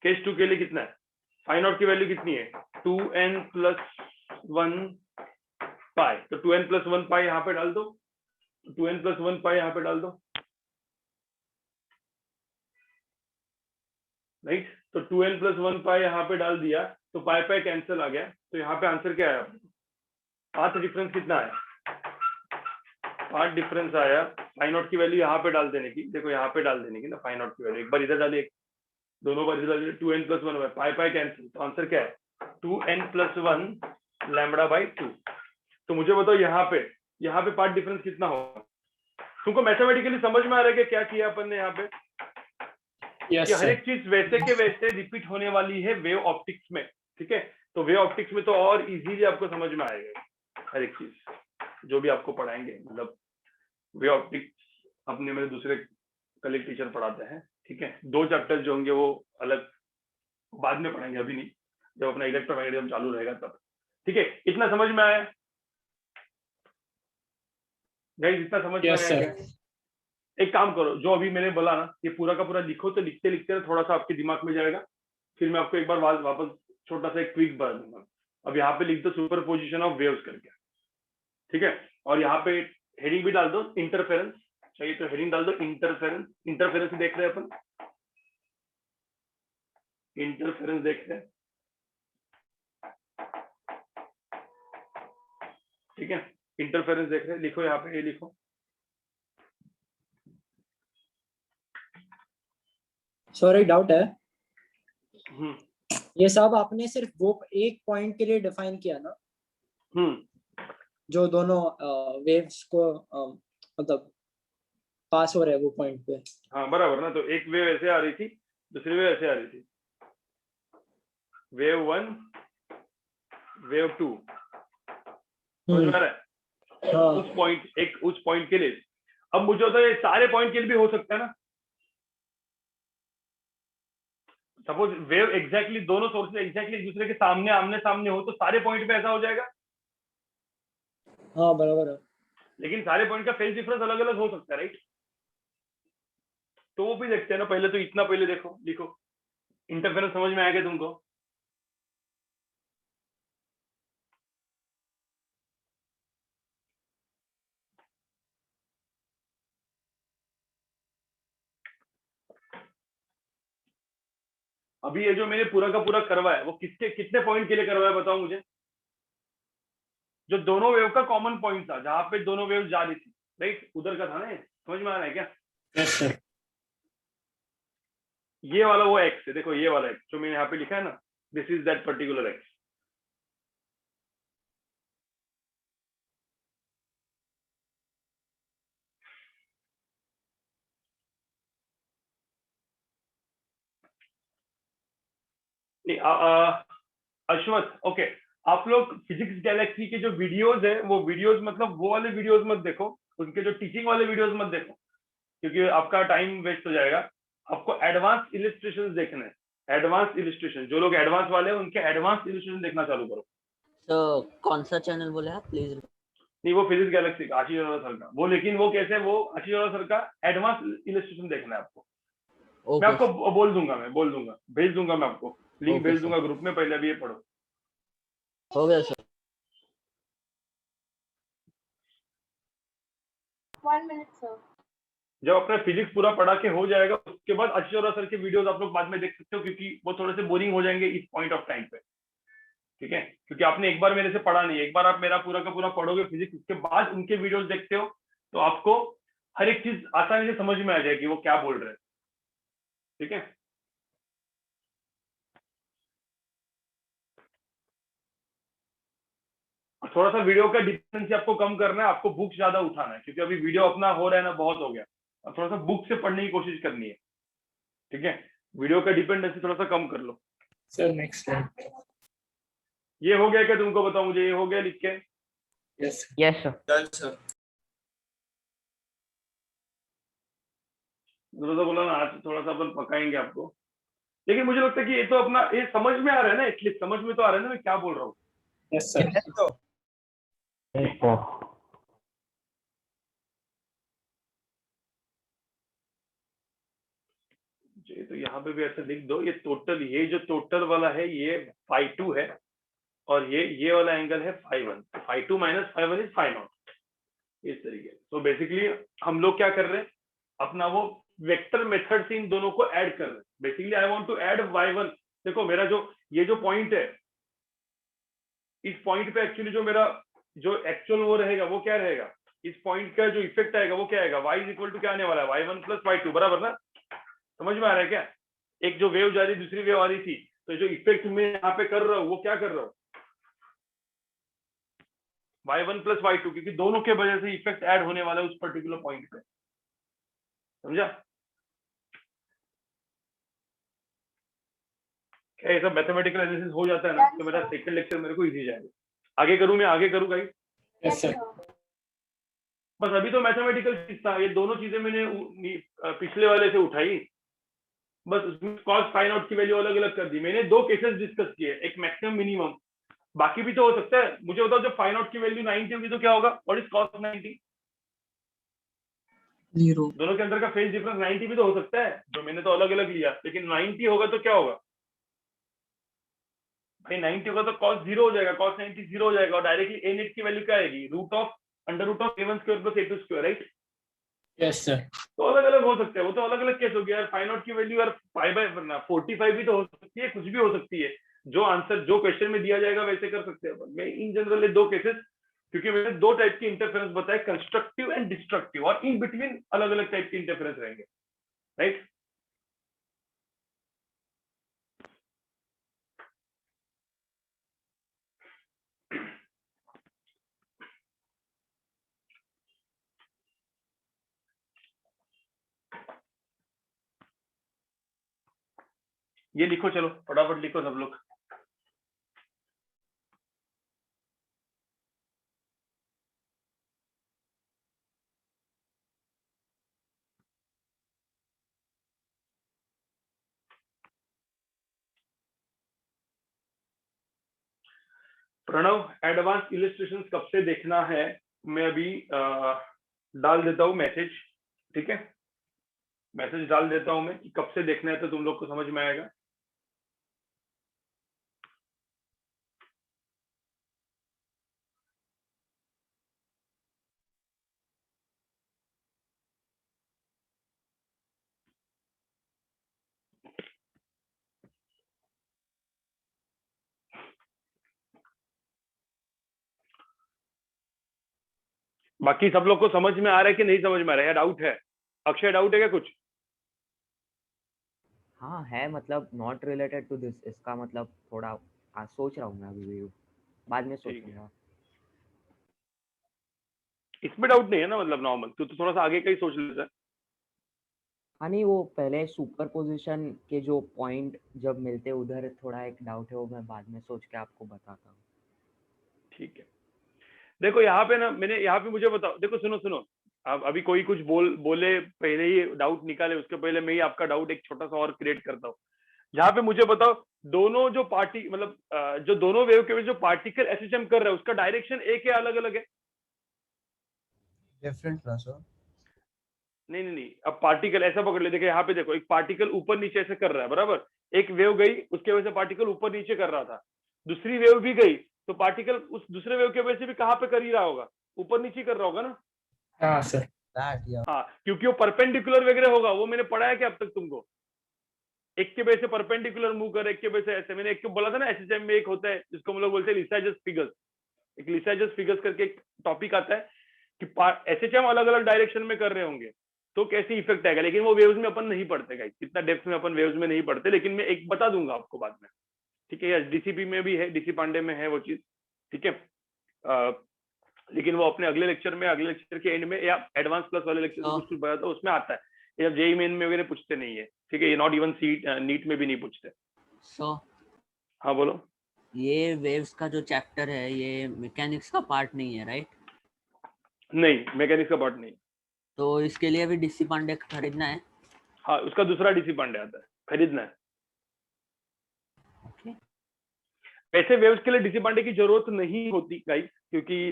केस 2 के लिए कितना है? फाई नॉट की वैल्यू कितनी है? 2n प्लस 1 पाई। तो 2n प्लस 1 पाई यहाँ पे डाल दो, 2n प्लस 1 पाई यहाँ पे डाल दो, राइट। तो 2n प्लस 1 पाई यहाँ पे डाल दिया तो पाई पाई कैंसिल आ गया। तो यहाँ पे आंसर क्या आया? पाथ डिफरेंस कितना है? पाथ डिफरेंस आया फाई नॉट की वैल्यू यहाँ पे डाल देने की, देखो यहाँ पे डाल देने की ना, फाई नॉट की वैल्यू एक बार इधर डालिए, दोनों बार इधर डालिए, 2n प्लस 1 पाई पाई कैंसिल, तो आंसर क्या है? 2n plus 1 lambda by 2। तो मुझे बताओ यहाँ पे पाथ डिफरेंस कितना होगा? तुमको मैथमेटिकली समझ में आ रहा है कि क्या किया अपन ने यहाँ पे? Yes, कि हर sir. एक चीज वैसे के वैसे रिपीट होने वाली है वेव ऑप्टिक्स में, ठीक है। तो वेव ऑप्टिक्स में तो और इजीली आपको समझ में आएगा हर एक चीज जो भी आपको पढ़ाएंगे। मतलब वेव ऑप्टिक्स अपने मेरे दूसरे कलीग टीचर पढ़ाते हैं, ठीक है। 2 चैप्टर जो होंगे वो अलग बाद में पढ़ेंगे, अभी नहीं, जब अपना इलेक्ट्रोमैग्नेटिज्म चालू रहेगा तब, ठीक है। इतना समझ में आया गाइस? इतना समझ में Yes, आया sir. क्या? एक काम करो, जो अभी मैंने बोला ना ये पूरा का पूरा लिखो, तो लिखते लिखते ना थोड़ा सा आपके दिमाग में जाएगा। फिर मैं आपको एक बार वापस छोटा सा एक क्विक बता दूंगा। अब यहाँ पे लिख दो सुपरपोजिशन ऑफ वेव्स करके, ठीक है। और यहाँ पे हेडिंग भी डाल दो इंटरफेरेंस, चाहिए तो हेडिंग डाल दो इंटरफेरेंस। इंटरफेरेंस देख रहे हैं अपन, इंटरफेरेंस देख रहे हैं, ठीक है। इंटरफेरेंस देख रहे हैं, लिखो यहाँ पे, ये लिखो। सॉरी डाउट है, हम्म ये सब आपने सिर्फ वो एक पॉइंट के लिए डिफाइन किया ना, जो दोनों वेव्स को मतलब पास हो रहे हैं वो पॉइंट पे? हाँ बराबर ना। तो एक वेव ऐसे आ रही थी, दूसरी वेव ऐसे आ रही थी, वेव 1 वेव 2, समझ में आ रहा है? हाँ उस पॉइंट के लिए। अब मुझे होता है ये सारे पॉइंट के लिए भी हो सकता है ना। सपोज वेव एग्जैक्टली दोनों सोर्सेज एग्जैक्टली एक दूसरे के सामने आमने सामने हो तो सारे पॉइंट पे ऐसा हो जाएगा। हाँ बराबर है। लेकिन सारे पॉइंट का फेज डिफरेंस अलग अलग हो सकता है, राइट। तो वो भी देखते हैं ना। पहले तो इतना पहले देखो, लिखो इंटरफेरेंस। समझ में आएगा तुमको? अभी ये जो मैंने पूरा का पूरा करवा है वो किसके कितने पॉइंट के लिए करवाया बताओ मुझे? जो दोनों वेव का कॉमन पॉइंट था, जहां पे दोनों वेव जा रही थी, राइट, उधर का था ना ये। समझ में आ रहा है क्या? Yes, sir. ये वाला वो एक्स है, देखो ये वाला एक्स जो मैंने यहाँ पे लिखा है ना, this is that particular x. नहीं, अश्वथ, ओके, आप लोग फिजिक्स गैलेक्सी के जो वीडियोस है वो वीडियोस मतलब वो वाले वीडियोस मत देखो, उनके जो टीचिंग वाले वीडियोस मत देखो, क्योंकि आपका टाइम वेस्ट हो जाएगा। आपको एडवांस इलिस्ट्रेशन देखना है, एडवांस इलिस्ट्रेशन। जो लोग एडवांस वाले हैं उनके एडवांस इलिस्ट्रेशन देखना चालू करो। तो कौन सा चैनल बोले आप प्लीज? नहीं, वो फिजिक्स गैलेक्सी का आशीष अरोड़ा सर का वो, लेकिन वो कैसे, वो आशीष अरोड़ा सर का एडवांस इलिस्ट्रेशन देखना है आपको। मैं ओके आपको बोल दूंगा, मैं बोल दूंगा, भेज दूंगा, मैं आपको लिंक Okay, भेज sir. दूंगा ग्रुप में, पहले अभी ये पढ़ो। हो गया सर। 1 minute, sir. जब अपना फिजिक्स पूरा पढ़ा के हो जाएगा उसके बाद आशीष अरोड़ा सर के वीडियोस आप लोग बाद में देख सकते हो, क्योंकि वो थोड़े से बोरिंग हो जाएंगे इस पॉइंट ऑफ टाइम पे, ठीक है? क्योंकि आपने एक बार मेरे से पढ़ा नहीं, एक बार आप मेरा पूरा का पूरा पढ़ोगे फिजिक्स, उसके बाद उनके वीडियोस देखते हो तो आपको हर एक चीज आसानी से समझ में आ जाएगी वो क्या बोल रहे हैं, ठीक है? थोड़ा सा वीडियो का डिपेंडेंसी आपको कम करना है, आपको बुक ज्यादा उठाना है, क्योंकि अभी वीडियो अपना हो रहा है ना, बहुत हो गया। अब थोड़ा सा बुक से पढ़ने की कोशिश करनी है, ठीक है? वीडियो का डिपेंडेंसी थोड़ा सा कम कर लो। Sir, next slide. ये हो गया क्या तुमको? बताओ मुझे, ये हो गया लिख के? Yes, sir. Yes sir. Done, sir. थोड़ा सा बोला ना, आज थोड़ा सा अपन पकाएंगे आपको, लेकिन मुझे लगता है कि ये तो अपना ये समझ में आ रहा है ना, एटलीस्ट समझ में तो आ रहा है ना मैं क्या बोल रहा हूँ। Yes, sir. जी, तो यहाँ पे भी ऐसे लिख दो, ये टोटल, ये जो टोटल वाला है ये φ2 है, और ये वाला एंगल है φ1, तो φ2 माइनस φ1 इज φ0, इस तरीके। तो बेसिकली हम लोग क्या कर रहे हैं, अपना वो वेक्टर मेथड से इन दोनों को ऐड कर रहे हैं। Basically I want to add y1। देखो मेरा जो ये जो पॉइंट है, इस पॉइंट पे एक्चुअली जो मेरा जो एक्चुअल वो रहेगा वो क्या रहेगा, इस पॉइंट का जो इफेक्ट आएगा वो क्या आएगा, y इज इक्वल टू क्या आने वाला है, y1 प्लस y2, बराबर ना? समझ में आ रहा है क्या? एक जो वेव जा रही दूसरी वेव आ रही थी, तो जो इफेक्ट मैं यहाँ पे कर रहा हूँ वो क्या कर रहा हूँ, y1 प्लस y2, क्योंकि दोनों के वजह से इफेक्ट ऐड होने वाला है उस पर्टिकुलर पॉइंट पे। समझा क्या? ये सब मैथमेटिकल एनालिसिस हो जाता है ना, तो मेरा सेकंड लेक्चर मेरे को इजी जाएगा। आगे करूँ, मैं आगे करूँ गाइस? Yes, sir. बस अभी तो मैथमेटिकल चीज था, ये दोनों चीजें मैंने पिछले वाले से उठाई, बस उसमें कॉस फाइन आउट की वैल्यू अलग अलग कर दी। मैंने दो केसेस डिस्कस किए, एक मैक्सिमम मिनिमम, बाकी भी तो हो सकता है। मुझे बताओ जब फाइन आउट की वैल्यू 90 होगी तो क्या होगा, व्हाट इज कॉस 90? 0. दोनों के अंदर का फेज डिफरेंस 90 भी तो हो सकता है, जो मैंने तो अलग अलग लिया, लेकिन 90 होगा तो क्या होगा भाई, 90 होगा तो कॉस 0 हो जाएगा, कॉस 90 0 हो जाएगा, और डायरेक्टली a नेट की वैल्यू क्या आएगी, root of under root of a1 square plus a2 square, right? Yes, sir. तो अलग अलग हो सकते हैं, वो तो अलग अलग केस हो गया यार। फाइन आउट की वैल्यू यार 5/45 भी तो हो सकती है, कुछ भी हो सकती है। जो आंसर जो क्वेश्चन में दिया जाएगा वैसे कर सकते हैं। मैं इन जनरल ये दो केसेस, क्योंकि मैंने दो टाइप की इंटरफेरेंस बताया, कंस्ट्रक्टिव एंड डिस्ट्रक्टिव, और इन बिटवीन अलग अलग टाइप के इंटरफेरेंस रहेंगे, राइट? ये लिखो, चलो फटाफट लिखो सब लोग। प्रणव, एडवांस इलिस्ट्रेशन कब से देखना है? मैं अभी डाल देता हूँ मैसेज, ठीक है? मैसेज डाल देता हूँ मैं कि कब से देखना है, तो तुम लोग को समझ में आएगा। बाकी सब लोग को समझ में आ रहा है कि नहीं समझ में आ रहा है, या डाउट है? अक्षय, डाउट है क्या कुछ? हाँ है, मतलब नॉट रिलेटेड टू दिस, इसका मतलब थोड़ा सोच रहा हूँ मैं अभी भी, बाद में ठीक है। सोचूंगा। इसमें डाउट नहीं है ना, मतलब नॉर्मल तो थोड़ा सा आगे का ही सोच लेता है। हाँ नहीं, वो पहले सुपरपोजिशन के जो पॉइंट जब मिलते उधर थोड़ा एक डाउट है, वो मैं बाद में सोच के आपको बताता हूँ। ठीक है, देखो यहाँ पे ना, मैंने यहाँ पे, मुझे बताओ, देखो सुनो सुनो, अब अभी कोई कुछ बोले पहले ही डाउट निकाले, उसके पहले मैं ही आपका डाउट एक छोटा सा और क्रिएट करता हूँ। यहाँ पे मुझे बताओ, दोनों जो पार्टी मतलब जो दोनों वेव के बीच जो पार्टिकल एसएचएम कर रहा है उसका डायरेक्शन एक है, अलग अलग है? डिफरेंट ना सर? नहीं नहीं नहीं, अब पार्टिकल ऐसा पकड़ ले, देखो यहाँ पे देखो, एक पार्टिकल ऊपर नीचे ऐसे कर रहा है, बराबर, एक वेव गई, उसके वजह से पार्टिकल ऊपर नीचे कर रहा था, दूसरी वेव भी गई, तो पार्टिकल उस दूसरे वेव के वजह से भी कहाँ पे कर ही रहा होगा, ऊपर नीचे कर रहा होगा ना? हाँ सर। दैट या हाँ, क्योंकि वो परपेंडिकुलर वगैरह होगा, वो मैंने पढ़ा है क्या अब तक तुमको? एक के बेस से परपेंडिकुलर मूव कर, एक के बेस से ऐसे, मैंने एक को बोला था ना, एसएचएम में एक होता है जिसको हम लोग बोलते हैं लिसाइजस फिगर्स, एक लिसाइजस फिगर्स करके एक टॉपिक आता है कि एसएचएम अलग अलग डायरेक्शन में कर रहे होंगे तो कैसी इफेक्ट आएगा, लेकिन वो वेव्स में अपन नहीं पढ़ते गाइस, इतना डेप्थ में अपन वेव्स में नहीं पढ़ते, लेकिन मैं एक बता दूंगा आपको बाद में, ठीक है? डीसीपी में भी है, डीसी पांडे में है वो चीज, ठीक है? लेकिन वो अपने अगले लेक्चर में, अगले लेक्चर के एंड में, या एडवांस प्लस वाले लेक्चर में कुछ बताता है, उसमें आता है। ये जेई मेन में वगैरह पूछते नहीं है, ठीक है? ये नॉट इवन नीट में भी नहीं पूछते। सो हाँ बोलो। ये वेव्स का जो चैप्टर है ये मैकेनिक्स का पार्ट नहीं है, राइट? नहीं, मैकेनिक्स का पार्ट नहीं। तो इसके लिए भी डीसी पांडे खरीदना है? हाँ, उसका दूसरा डीसी पांडे आता है, खरीदना है। ओके। ऐसे वेव्स के लिए डीसी पांडे की जरूरत नहीं होती गाइस, क्योंकि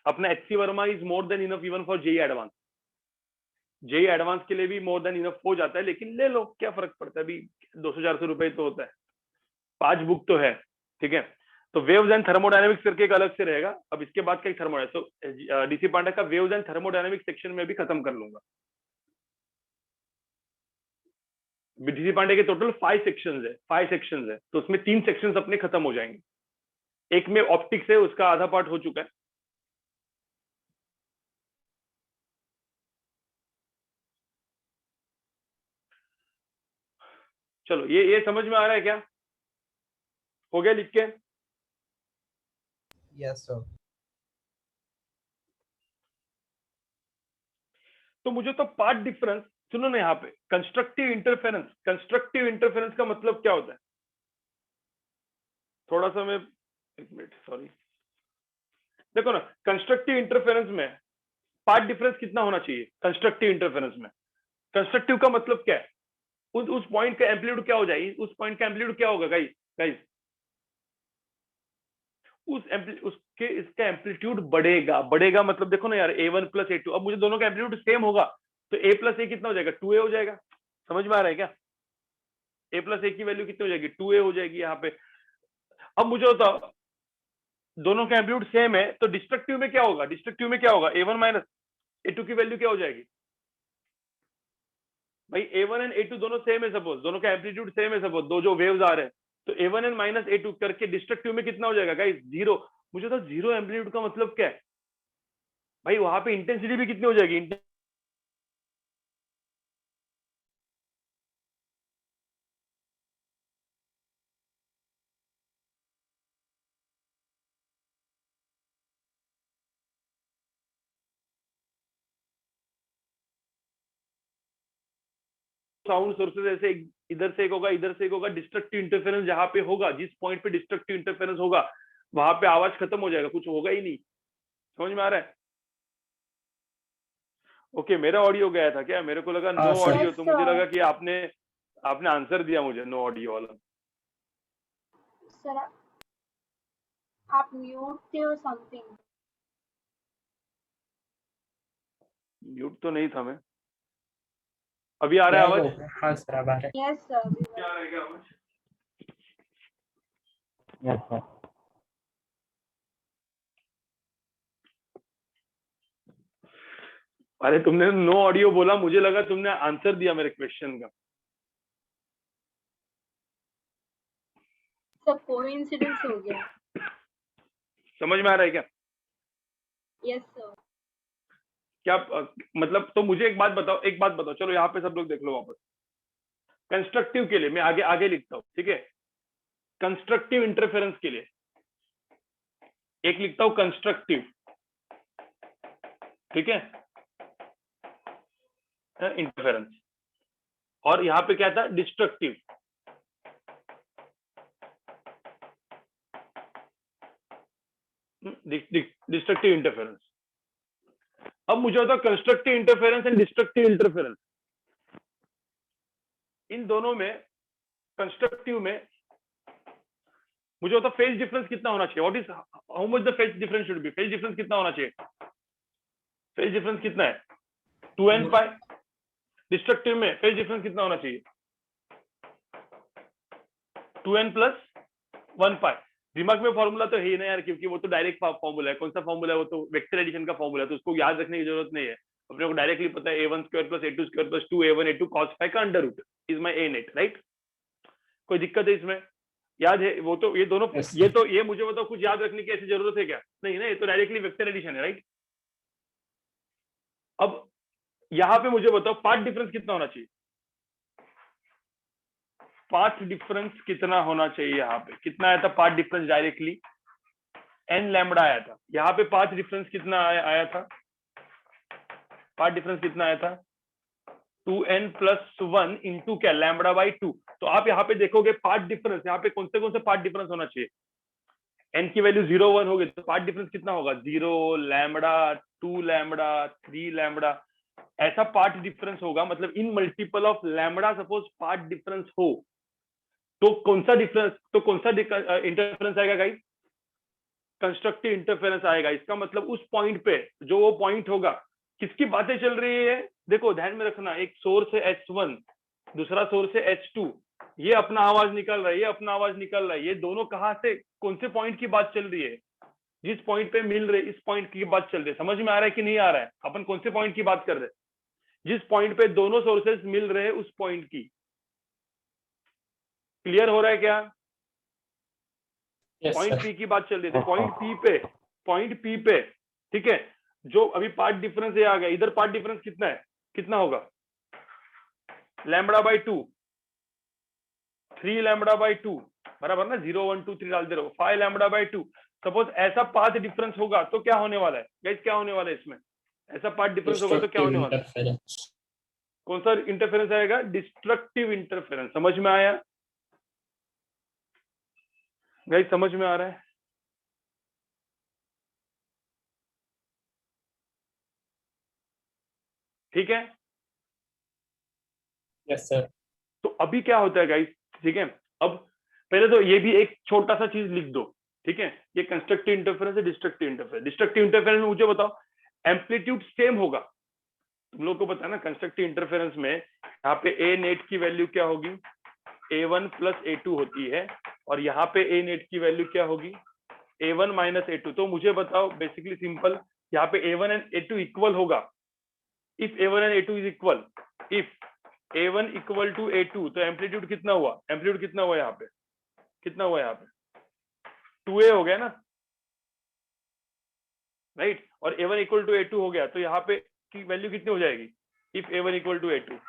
अपना HC Verma is more than enough even for JEE advance. JEE advance के लिए भी मोर देन इनफ हो जाता है, लेकिन ले लो, क्या फर्क पड़ता है, अभी 200-400 रुपए तो होता है, 5 बुक तो है, ठीक है? तो वेव्स एंड थर्मोडायनेमिक्स करके एक अलग से रहेगा, अब इसके बाद का एक थर्मोडायनेमिक्स, तो डीसी पांडे का वेव्स एंड थर्मोडायनेमिक्स सेक्शन में भी खत्म कर लूंगा। डीसी पांडे के टोटल 5 सेक्शंस है, तो उसमें 3 सेक्शंस अपने खत्म हो जाएंगे। एक में ऑप्टिक्स है, उसका आधा पार्ट हो चुका है। चलो, ये समझ में आ रहा है क्या? हो गया लिख के? Yes sir. तो मुझे तो पार्ट डिफरेंस सुनो ना, यहाँ पे कंस्ट्रक्टिव इंटरफेरेंस का मतलब क्या होता है? थोड़ा सा मैं, एक मिनट, सॉरी, देखो ना, कंस्ट्रक्टिव इंटरफेरेंस में पार्ट डिफरेंस कितना होना चाहिए? कंस्ट्रक्टिव इंटरफेरेंस में कंस्ट्रक्टिव का मतलब क्या है? उस पॉइंट का एम्पलीट्यूड क्या हो जाएगी, उस पॉइंट का एम्पलीट्यूड क्या होगा गाइस? उसके इसका एम्पलीट्यूड बढ़ेगा मतलब देखो ना यार, a1 प्लस a2, अब मुझे दोनों का एम्पलीट्यूड सेम होगा तो a प्लस ए कितना हो जाएगा? 2a हो जाएगा। समझ में आ रहा है क्या? a प्लस ए की वैल्यू कितनी हो जाएगी? 2a हो जाएगी यहाँ पे। अब मुझे बताओ, दोनों का एम्पलीट्यूड सेम है तो डिस्ट्रक्टिव में क्या होगा? a1 माइनस a2 की वैल्यू क्या हो जाएगी? भाई a1 एंड a2 दोनों सेम है, सपोज दोनों का एम्पलीट्यूड सेम है, सपोज दो जो वेव्स आ रहे हैं, तो a1 एंड माइनस a2 करके डिस्ट्रक्टिव में कितना हो जाएगा गाइस? 0। मुझे तो 0 एम्पलीट्यूड का मतलब क्या है भाई? वहां पे इंटेंसिटी भी कितनी हो जाएगी? साउंड सोर्सेज ऐसे इधर से एक होगा, इधर से एक होगा, डिस्ट्रक्टिव इंटरफेरेंस जहां पे होगा, जिस पॉइंट पे डिस्ट्रक्टिव इंटरफेरेंस होगा वहां पे आवाज खत्म हो जाएगा, कुछ होगा ही नहीं। समझ में आ रहा है? ओके, मेरा ऑडियो गया था क्या? मेरे को लगा नो हाँ सर। ऑडियो, Yes, तो मुझे sir. लगा कि आपने आपने आंसर दिया मुझे नो ऑडियो वाला। Sir, आप म्यूट थे और समथिंग। म्यूट तो नहीं था मैं। अभी आ रहा है आवाज? हाँ सर, अब आ रहा है। यस सर, क्या आ रहा है क्या आवाज? Yes sir. अरे तुमने नो ऑडियो बोला, मुझे लगा तुमने आंसर दिया मेरे क्वेश्चन का। सर कोइंसिडेंस हो गया। समझ में आ रहा है क्या? Yes sir. क्या मतलब? तो मुझे एक बात बताओ, चलो यहाँ पे सब लोग देख लो वापस। कंस्ट्रक्टिव के लिए मैं आगे आगे लिखता हूँ, ठीक है? कंस्ट्रक्टिव इंटरफेरेंस के लिए एक लिखता हूं कंस्ट्रक्टिव, ठीक है? इंटरफेरेंस और यहाँ पे क्या था, डिस्ट्रक्टिव। Destructive interference. अब मुझे बताओ constructive interference and destructive interference, इन दोनों में, कंस्ट्रक्टिव में मुझे बताओ फेज डिफरेंस कितना होना चाहिए, what is, how much the phase difference should be, phase difference कितना होना चाहिए, फेज डिफरेंस कितना है, 2n पाई। डिस्ट्रक्टिव में फेज डिफरेंस कितना होना चाहिए, 2n प्लस 1 पाई। दिमाग में फॉर्मूला तो है ही ना यार, क्योंकि वो तो डायरेक्ट फॉर्मूला है। कौन सा फॉर्मूला है, वो तो वेक्टर एडिशन का फॉर्मूला है, तो उसको याद रखने की जरूरत नहीं है। अपने को डायरेक्टली पता है a1 square plus a2 square plus 2a1 a2 cos phi का under root is my a net, right. कोई दिक्कत है इसमें, याद है वो तो, ये दोनों Yes, ये तो, ये मुझे बताओ कुछ याद रखने की ऐसी जरूरत है क्या, नहीं ना, ये तो डायरेक्टली वेक्टर एडिशन है, राइट। अब यहाँ पे मुझे बताओ पाथ डिफरेंस कितना होना चाहिए, पाथ डिफरेंस कितना होना चाहिए, यहाँ पे कितना आया था path difference, directly n lambda आया था। यहाँ पे पाथ डिफरेंस कितना आया था, पाथ डिफरेंस कितना आया था, 2n प्लस 1 इंटू क्या, लैम्बडा बाई 2। तो आप यहाँ पे देखोगे पाथ डिफरेंस, यहाँ पे कौन से पाथ डिफरेंस होना चाहिए, n की वैल्यू 0 1 होगी, तो पाथ डिफरेंस कितना होगा, 0 लैम्बडा 2 लैम्बडा 3 लैम्बडा, ऐसा पाथ डिफरेंस होगा। मतलब इन multiple of lambda suppose path difference हो, तो कौन सा डिफरेंस, तो कौन सा इंटरफेरेंस आएगा गाइस, कंस्ट्रक्टिव इंटरफेरेंस आएगा। इसका मतलब उस पॉइंट पे, जो वो पॉइंट होगा, किसकी बातें चल रही है, देखो ध्यान में रखना, एक सोर्स है H1, दूसरा सोर्स है H2, ये अपना आवाज निकाल रहा है, ये अपना आवाज निकाल रहा है, ये दोनों कहाँ से, कौन से पॉइंट की बात चल रही है, जिस पॉइंट पे मिल रहे, इस पॉइंट की बात चल रही है। समझ में आ रहा है कि नहीं आ रहा है, अपन कौन से पॉइंट की बात कर रहे हैं, जिस पॉइंट पे दोनों सोर्सेस मिल रहे हैं उस पॉइंट की। क्लियर हो रहा है क्या, yes, पॉइंट sir. पी की बात चल रही थी, पॉइंट पी पे, ठीक है। जो अभी पार्ट डिफरेंस ये आ गया, इधर पार्ट डिफरेंस कितना है, कितना होगा, लैम्बडा बाई 2, 3 लैम्बडा बाई 2, बराबर ना, 0 1 2 3 डालते रहो, 5 लैम्बडा बाई 2। सपोज ऐसा पाथ डिफरेंस होगा तो क्या होने वाला है गाइस, क्या होने वाला है इसमें, ऐसा पाथ डिफरेंस होगा तो क्या Destructive होने वाला है, interference. कौन सा इंटरफेरेंस आएगा, डिस्ट्रक्टिव इंटरफेरेंस। समझ में आया गाइस, समझ में आ रहा है, ठीक है। Yes, sir. तो अभी क्या होता है गाइस, ठीक है। अब पहले तो ये भी एक छोटा सा चीज लिख दो, ठीक है। ये कंस्ट्रक्टिव इंटरफेरेंस है, डिस्ट्रक्टिव इंटरफेरेंस। डिस्ट्रक्टिव इंटरफेरेंस में मुझे बताओ एम्पलीट्यूड सेम होगा, तुम लोग को पता है ना, कंस्ट्रक्टिव इंटरफेरेंस में यहाँ पे ए नेट की वैल्यू क्या होगी, a1 प्लस a2 होती है, और यहाँ पे ए नेट की वैल्यू क्या होगी, a1 माइनस a2। तो मुझे बताओ बेसिकली सिंपल, यहाँ पे a1 एंड a2 इक्वल होगा, if a1 and a2 is equal, if a1 equal to a2, तो एम्पलीट्यूड कितना हुआ, एम्पलीट्यूड कितना हुआ यहाँ पे, कितना हुआ यहाँ पे, 2a हो गया ना, राइट। और a1 इक्वल टू a2 हो गया, तो यहाँ पे की वैल्यू कितनी हो जाएगी, if a1 equal to a2,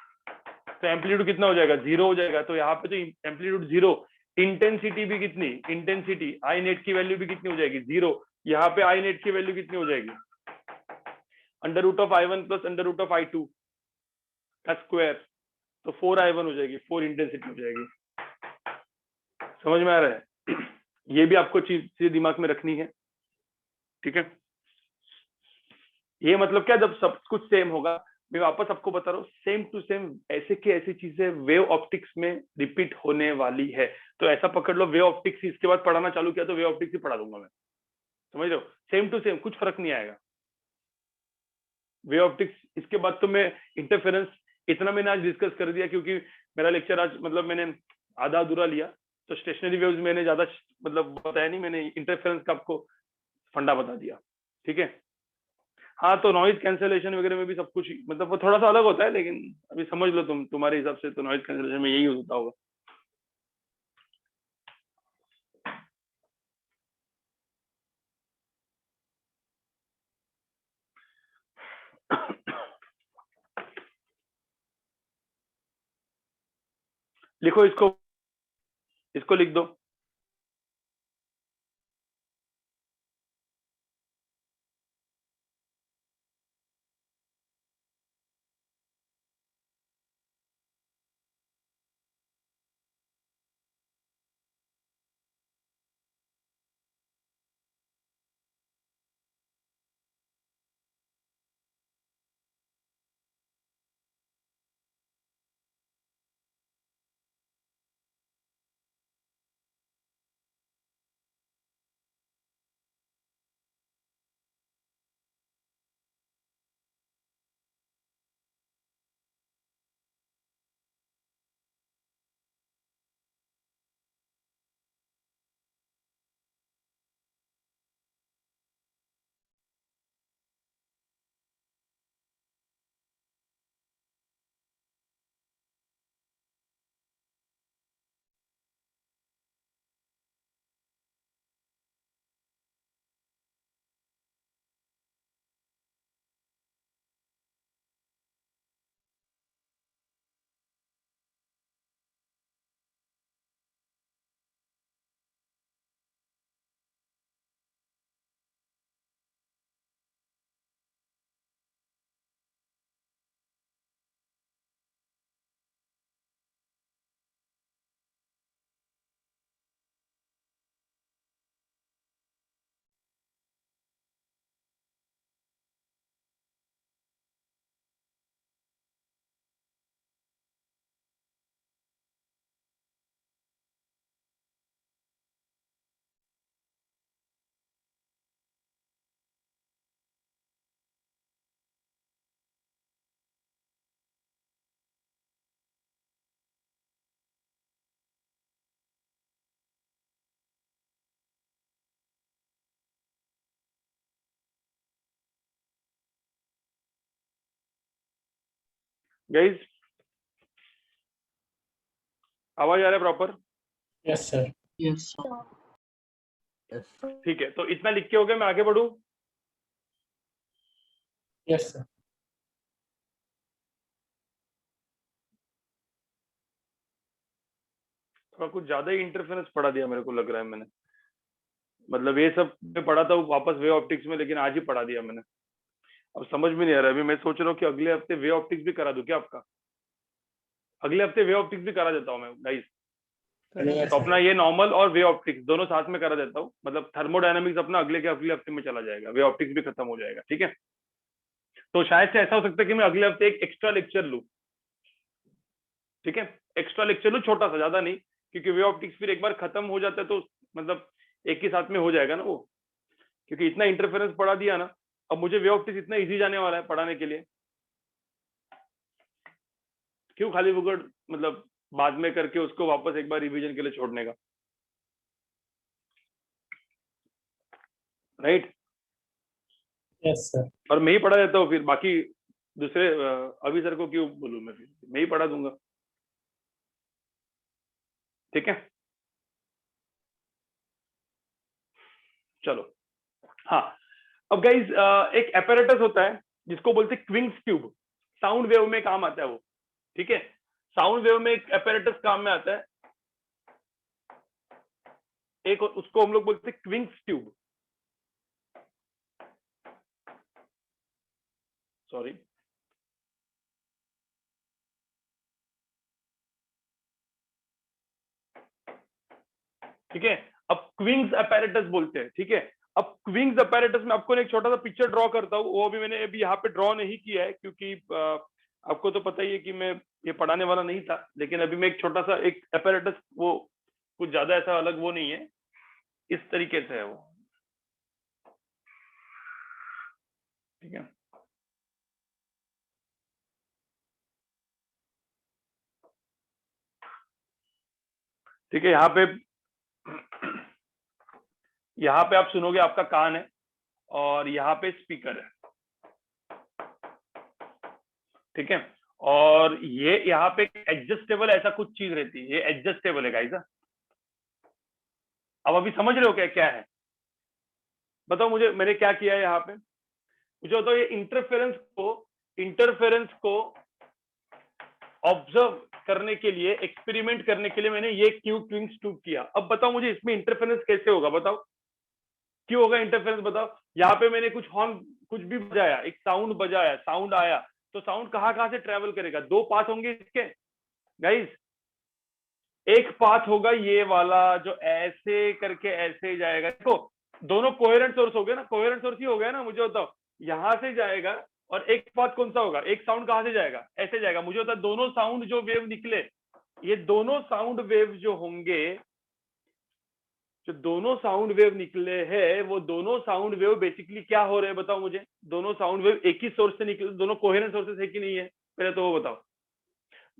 तो एम्पलीट्यूड कितना हो जाएगा, 0 हो जाएगा। तो यहाँ पे तो एम्पलीट्यूड 0, इंटेंसिटी भी कितनी, इंटेंसिटी आई नेट की वैल्यू भी कितनी हो जाएगी, 0। यहाँ पे आई नेट की वैल्यू कितनी हो जाएगी, under root of i1 plus under root of i2 का स्क्वायर, तो 4i1 हो जाएगी, 4 इंटेंसिटी हो जाएगी। समझ में आ रहा है, ये भी आपको चीज दिमाग में रखनी है, ठीक है। ये मतलब क्या, जब सब कुछ सेम होगा, मैं वापस आपको बता रहा हूँ, सेम टू सेम ऐसे की ऐसी चीजें वेव ऑप्टिक्स में रिपीट होने वाली है। तो ऐसा पकड़ लो, वेव ऑप्टिक्स इसके बाद पढ़ाना चालू किया तो वेव ऑप्टिक्स ही पढ़ा दूंगा मैं, समझ रहे हो, सेम टू सेम, कुछ फर्क नहीं आएगा वेव ऑप्टिक्स। इसके बाद तो मैं इंटरफेरेंस इतना मैंने आज डिस्कस कर दिया, क्योंकि मेरा लेक्चर आज मतलब मैंने आधा अधूरा लिया, तो स्टेशनरी वेव्स मैंने ज्यादा मतलब बताया नहीं, मैंने इंटरफेरेंस का आपको फंडा बता दिया, ठीक है। हाँ, तो नॉइज कैंसलेशन वगैरह में भी सब कुछ मतलब वो थोड़ा सा अलग होता है, लेकिन अभी समझ लो तुम्हारे हिसाब से तो नॉइज कैंसलेशन में यही होता होगा। लिखो इसको, इसको लिख दो। गाइस आवाज आ रहा है proper? Yes, sir. Yes, sir. sir. Yes. ठीक है, तो इतना लिख के हो गया, मैं आगे बढ़ूं? Yes, sir. थोड़ा कुछ ज्यादा ही इंटरफेरेंस पढ़ा दिया मेरे को लग रहा है मैंने, मतलब ये सब मैं पढ़ा था वापस वे ऑप्टिक्स में, लेकिन आज ही पढ़ा दिया मैंने। अब समझ में नहीं आ रहा। अभी मैं सोच रहा हूँ कि अगले हफ्ते वे ऑप्टिक्स भी करा दूं क्या आपका? अगले हफ्ते वे ऑप्टिक्स भी करा देता हूँ मैं गाइस। Yes, तो अपना sir. ये नॉर्मल और वे ऑप्टिक्स दोनों साथ में करा देता हूँ, मतलब थर्मोडायनामिक्स अपना अगले हफ्ते में चला जाएगा, वे ऑप्टिक्स भी खत्म हो जाएगा। ठीक है, तो शायद से ऐसा हो सकता है कि मैं अगले हफ्ते एक एक्स्ट्रा लेक्चर लूं। ठीक है, एक्स्ट्रा लेक्चर लूं, छोटा सा, ज्यादा नहीं, क्योंकि वे ऑप्टिक्स फिर एक बार खत्म हो जाता है तो मतलब एक ही साथ में हो जाएगा ना वो, क्योंकि इतना इंटरफेरेंस पढ़ा दिया ना। अब मुझे वे ऑप्टिक्स इतना इजी जाने वाला है पढ़ाने के लिए, क्यों खाली फुकट मतलब बाद में करके उसको वापस एक बार रिवीजन के लिए छोड़ने का, राइट? Yes, sir. और मैं ही पढ़ा देता हूँ, फिर बाकी दूसरे अभी सर को क्यों बोलूं, मैं फिर मैं ही पढ़ा दूंगा। ठीक है, चलो। हाँ, अब गाइज एक एपैरेटस होता है जिसको बोलते हैं क्विंग्स ट्यूब, साउंड वेव में काम आता है वो। ठीक है, साउंड वेव में एक एपैरेटस काम में आता है, एक उसको हम लोग बोलते हैं क्विंग्स ट्यूब। सॉरी, ठीक है, अब क्विंग्स अपैरेटस बोलते हैं। ठीक है, अब क्विंग्स अपैरेटस में आपको एक छोटा सा पिक्चर ड्रॉ करता हूँ, वो भी मैंने अभी यहाँ पे ड्रॉ नहीं किया है क्योंकि आपको तो पता ही है कि मैं ये पढ़ाने वाला नहीं था, लेकिन अभी मैं एक छोटा सा एक अपैरेटस, वो कुछ ज्यादा ऐसा अलग वो नहीं है, इस तरीके से है वो। ठीक है, ठीक है, यहाँ पे आप सुनोगे, आपका कान है और यहाँ पे स्पीकर है। ठीक है, और ये यहाँ पे एडजस्टेबल ऐसा कुछ चीज रहती है, ये एडजस्टेबल है गाइस। अब अभी समझ रहे हो क्या क्या है? बताओ मुझे, मैंने क्या किया है यहाँ पे, मुझे बताओ। ये इंटरफेरेंस को ऑब्जर्व करने के लिए, एक्सपेरिमेंट करने के लिए मैंने ये क्विंग्स ट्यूब किया। अब बताओ मुझे इसमें इंटरफेरेंस कैसे होगा, बताओ क्यों होगा इंटरफेरेंस, बताओ। यहाँ पे मैंने कुछ हॉर्न कुछ भी बजाया, एक साउंड बजाया, साउंड आया, तो साउंड कहाँ से ट्रेवल करेगा? दो पाथ होंगे इसके गाइस। एक पाथ होगा ये वाला जो ऐसे करके ऐसे जाएगा, देखो दोनों कोहेरेंट सोर्स हो गए ना, कोहेरेंट सोर्स ही हो गया ना। मुझे बताओ यहां से जाएगा, और एक पाथ कौन सा होगा? एक साउंड कहां से जाएगा? ऐसे जाएगा। मुझे बताओ दोनों साउंड जो वेव निकले, ये दोनों साउंड वेव जो होंगे, जो दोनों साउंड वेव निकले हैं, वो दोनों साउंड वेव बेसिकली क्या हो रहे हैं बताओ मुझे? दोनों साउंड वेव एक ही सोर्स से निकले, दोनों कोहेरेंट सोर्सेस है कि नहीं है? पहले तो वो बताओ।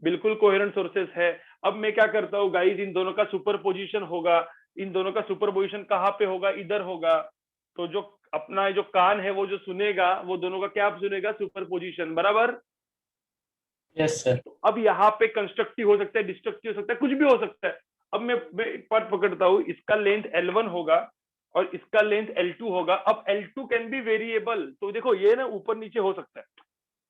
बिल्कुल कोहेरेंट सोर्सेस है। अब मैं क्या करता हूँ गाइस, इन दोनों का सुपरपोजिशन होगा। इन दोनों का सुपरपोजिशन कहाँ पे होगा? इधर होगा। तो जो अपना जो कान है वो जो सुनेगा, वो दोनों का क्या सुनेगा? सुपरपोजिशन, बराबर? Yes, sir. अब यहाँ पे कंस्ट्रक्टिव हो सकता है, डिस्ट्रक्टिव हो सकता है, कुछ भी हो सकता है। अब मैं एक पार्ट पकड़ता हूँ, इसका लेंथ L1 होगा और इसका लेंथ L2 होगा। अब L2 कैन बी वेरिएबल, तो देखो ये ना ऊपर नीचे हो सकता है।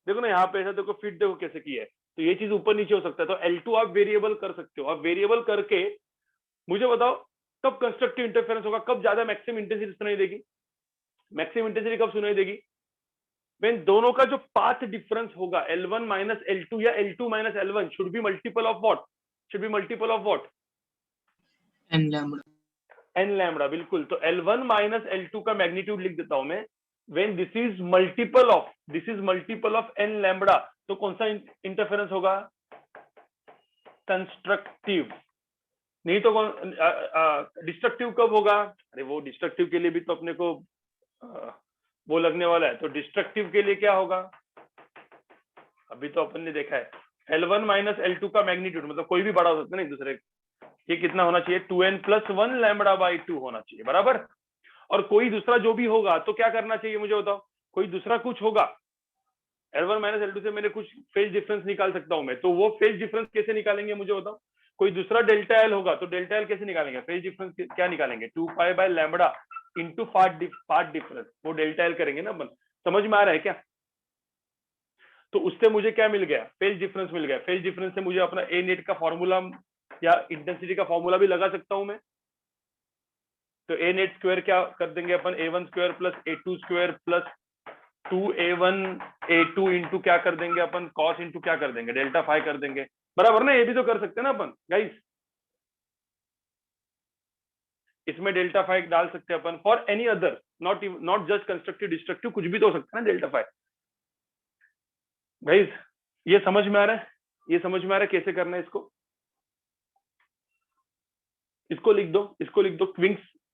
देखो ना यहाँ पे ऐसा, देखो फिट देखो कैसे किया है, तो ये चीज ऊपर नीचे हो सकता है। तो L2 आप वेरिएबल कर सकते हो। आप वेरिएबल करके मुझे बताओ कब कंस्ट्रक्टिव इंटरफेरेंस होगा, कब ज्यादा मैक्सिमम इंटेंसिटी सुनाई देगी? मैक्सिमम इंटेंसिटी कब सुनाई देगी? व्हेन दोनों का जो पाथ डिफरेंस होगा L1 माइनस L2 या L2 minus L1 should be multiple of what? Should be multiple of what? n lambda. n lambda, बिल्कुल। तो L1 माइनस L2 का मैग्नीट्यूड लिख देता हूं मैं। When this is multiple of n lambda, तो कौन सा इंटरफेरेंस होगा? कंस्ट्रक्टिव। नहीं तो डिस्ट्रक्टिव कब होगा? अरे वो डिस्ट्रक्टिव के लिए भी तो अपने को वो लगने वाला है। तो डिस्ट्रक्टिव के लिए क्या होगा? अभी तो अपन ने देखा है L1 माइनस L2 का मैग्नीट्यूड, मतलब कोई भी बड़ा हो सकता है ना एक दूसरे। ये कितना होना चाहिए? 2n+1 लैम्बडा बाई 2 होना चाहिए, बराबर? और कोई दूसरा जो भी होगा तो क्या करना चाहिए मुझे बताओ? कोई दूसरा कुछ होगा L1 माइनस L2 से मैंने कुछ फेज डिफरेंस निकाल सकता हूं मैं, तो वो फेज डिफरेंस कैसे निकालेंगे मुझे बताओ। कोई दूसरा डेल्टा एल होगा तो डेल्टा एल कैसे निकालेंगे, फेज डिफरेंस क्या निकालेंगे, 2 pi by lambda into path difference, वो डेल्टा एल करेंगे ना अपन। समझ में आ रहा है क्या। तो उससे मुझे क्या मिल गया, फेज डिफरेंस मिल गया। फेज डिफरेंस से मुझे अपना ए नेट का फॉर्मूला या इंटेंसिटी का फॉर्मूला भी लगा सकता हूं मैं। तो ए नेट स्क्वायर क्या कर देंगे अपन, A1 square plus A2 square plus 2A1 A2 into क्या कर देंगे अपन, कॉस इंटू क्या कर देंगे, डेल्टा फाई कर देंगे, बराबर ना। ये भी तो कर सकते हैं ना अपन गाइस, इसमें डेल्टा फाई डाल सकते हैं अपन for any other, not just constructive destructive, कुछ भी तो हो सकता है ना डेल्टा फाई। गाइस ये समझ में आ रहा है, ये समझ में आ रहा है कैसे करना है इसको। इसको लिख दो, इसको लिख दो,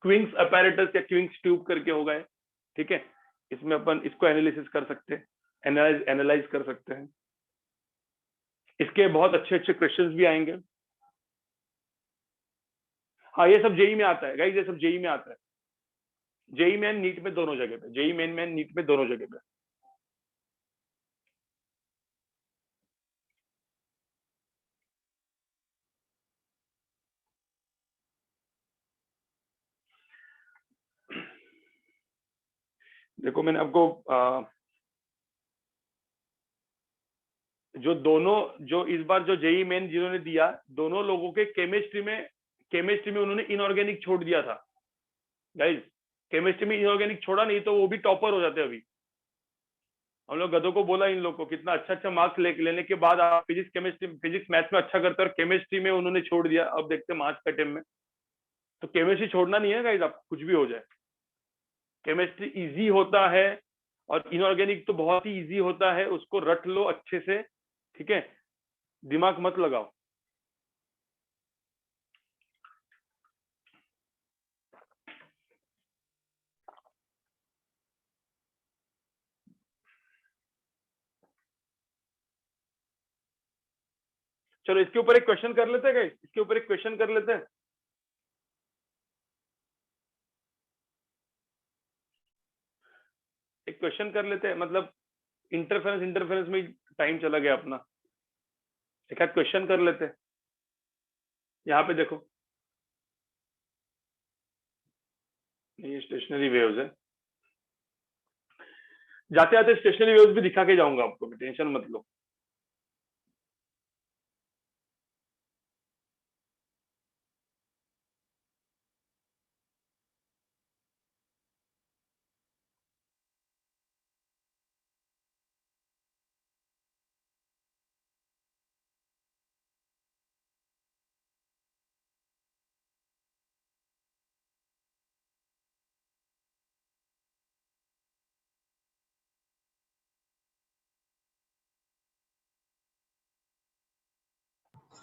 क्विंग्स अपैरेटस या क्विंग्स ट्यूब करके होगा है, ठीक है। इसमें अपन इसको एनालिसिस कर सकते हैं, एनालाइज कर सकते हैं। इसके बहुत अच्छे अच्छे क्वेश्चंस भी आएंगे। हाँ ये सब जेई में आता है गाइस, ये सब जेई में आता है, जेई मेन नीट में दोनों जगह पे, जेई मेन नीट में दोनों जगह पे। देखो मैंने आपको जो इस बार जो जेई मेन जिन्होंने दिया, दोनों लोगों के केमिस्ट्री में उन्होंने इनऑर्गेनिक छोड़ दिया था गाइस। केमिस्ट्री में इनऑर्गेनिक छोड़ा नहीं तो वो भी टॉपर हो जाते अभी। हम लोग गधों को बोला इन लोग को, कितना अच्छा अच्छा मार्क्स लेने के बाद आप फिजिक्स मैथ्स में अच्छा करते हैं और केमिस्ट्री में उन्होंने छोड़ दिया। अब देखते हैं मार्क्स का टाइम में। तो केमिस्ट्री छोड़ना नहीं है गाइस, आप कुछ भी हो जाए। केमिस्ट्री इजी होता है और इनऑर्गेनिक तो बहुत ही इजी होता है, उसको रट लो अच्छे से, ठीक है, दिमाग मत लगाओ। चलो इसके ऊपर एक क्वेश्चन कर लेते हैं गाइस, इसके ऊपर एक क्वेश्चन कर लेते हैं। एक क्वेश्चन कर लेते हैं, मतलब इंटरफेरेंस में टाइम चला गया अपना। एक आध क्वेश्चन कर लेते हैं। यहाँ पे देखो, ये स्टेशनरी वेव्स है। जाते आते स्टेशनरी वेव्स भी दिखा के जाऊंगा आपको, टेंशन मत लो।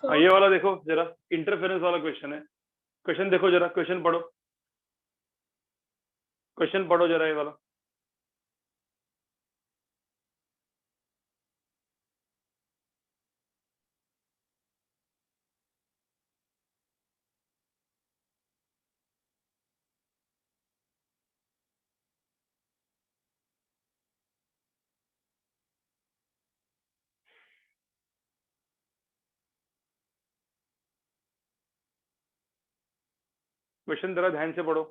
हाँ ये वाला देखो जरा, इंटरफेरेंस वाला क्वेश्चन है। क्वेश्चन देखो जरा, क्वेश्चन पढ़ो, क्वेश्चन पढ़ो जरा ये वाला। क्वेश्चन जरा ध्यान से पढ़ो।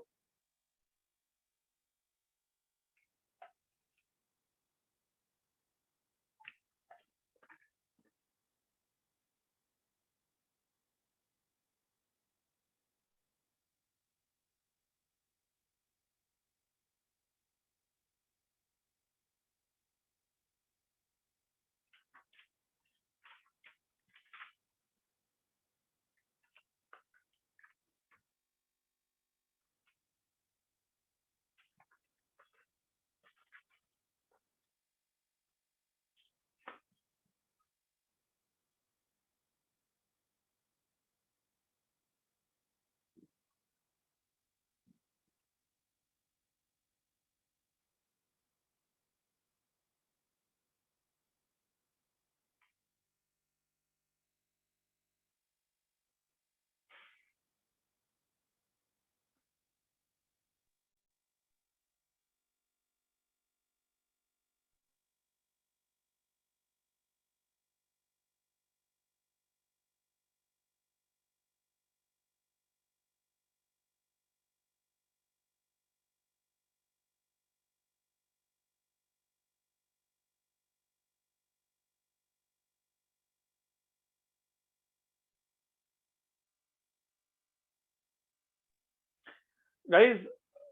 गाइस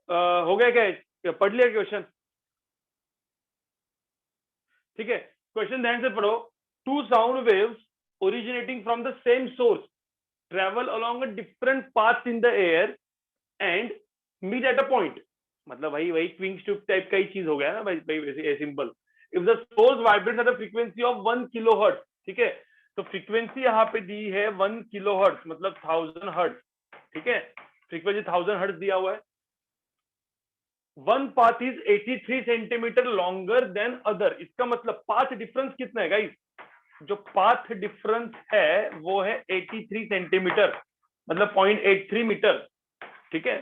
हो गया क्या, पढ़ लिया क्वेश्चन? ठीक है, क्वेश्चन ध्यान से पढ़ो। Two sound waves originating from the same source travel along a different path in the air and meet at a point. मतलब भाई वही क्विंग्स ट्यूब टाइप का ही चीज हो गया ना भाई, वैसे simple. If the source vibrates at the frequency of 1 kilohertz, ठीक है, तो फ्रीक्वेंसी यहाँ पे दी है 1 किलोहर्ट्ज, मतलब 1000 हर्ट्ज, ठीक है, फ्रीक्वेंसी 1000 हर्ट्ज दिया हुआ है। One path is 83 centimetre longer than other. इसका मतलब पाथ डिफरेंस कितना है गाइस? जो पाथ डिफरेंस है वो है 83 सेंटीमीटर, मतलब 0.83 मीटर, ठीक है।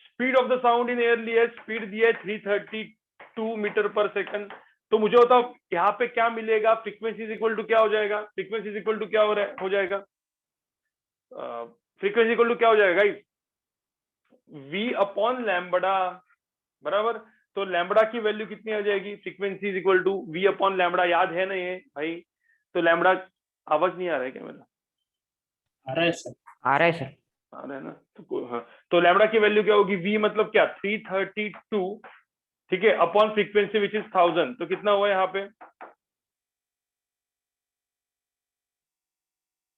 Speed of the sound in air लिया, स्पीड दिया है 332 मीटर पर सेकंड। तो मुझे बताओ यहाँ पे क्या मिलेगा? फ्रीक्वेंसी इज इक्वल टू क्या हो जाएगा? फ्रीक्वेंसी इज इक्वल टू क्या हो जाएगा? फ्रीक्वेंसी इक्वल टू क्या हो जाएगा गाइस? v अपॉन लैम्बडा, बराबर। तो लैम्बडा की वैल्यू कितनी आ जाएगी? Frequency is equal to v upon lambda, याद है ना ये भाई? तो लैम्बडा, आवाज नहीं आ रहा है क्या मेरा? आ रहा है सर। आ रहा है सर। आ रहा है ना? तो हाँ, तो लैम्बडा की वैल्यू क्या होगी? v मतलब क्या? 332, ठीक है, अपॉन फ्रीक्वेंसी विच इज 1000। तो कितना हुआ यहाँ पे?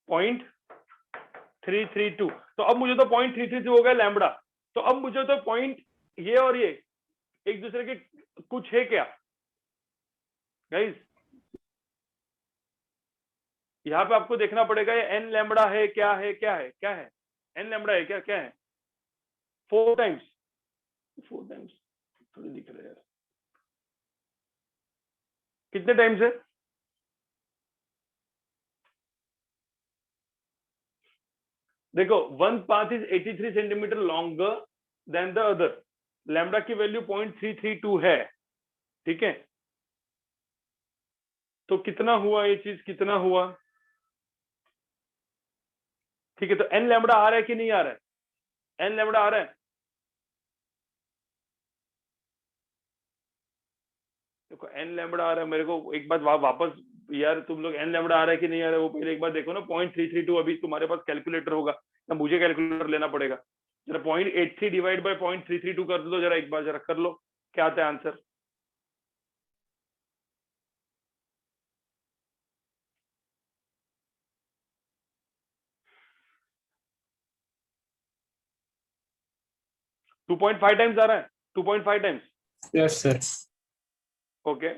0.332। तो अब मुझे तो 0.332 हो गया लैम्बडा। तो अब मुझे तो पॉइंट ये और ये एक दूसरे के कुछ है क्या गाइस? यहाँ पे आपको देखना पड़ेगा ये एन लैम्बडा है क्या है? क्या है? क्या है? एन लैम्बडा है क्या? क्या है? 4 टाइम्स, 4 टाइम्स थोड़ी दिख रहा है यार, कितने टाइम्स है? देखो, one path is 83 centimetre longer than the other, lambda की वैल्यू 0.332 है, ठीक है। तो कितना हुआ ये चीज? कितना हुआ? ठीक है, तो एन लैम्बडा आ रहा है कि नहीं आ रहा है? एन लैम्बडा आ रहा है? देखो एन लैम्बडा आ रहा है, मेरे को एक बात वापस, यार तुम लोग एन लैम्बडा आ रहा है कि नहीं आ रहा है वो पहले एक बार देखो ना। 0.332 अभी तुम्हारे पास कैलकुलेटर होगा या मुझे कैलकुलेटर लेना पड़ेगा? जरा 0.83 डिवाइड बाय 0.332 कर दो जरा, एक बार जरा कर लो, क्या आता है आंसर? टू 2.5 टाइम्स आ रहा है, 2.5 टाइम्स। Yes sir. ओके,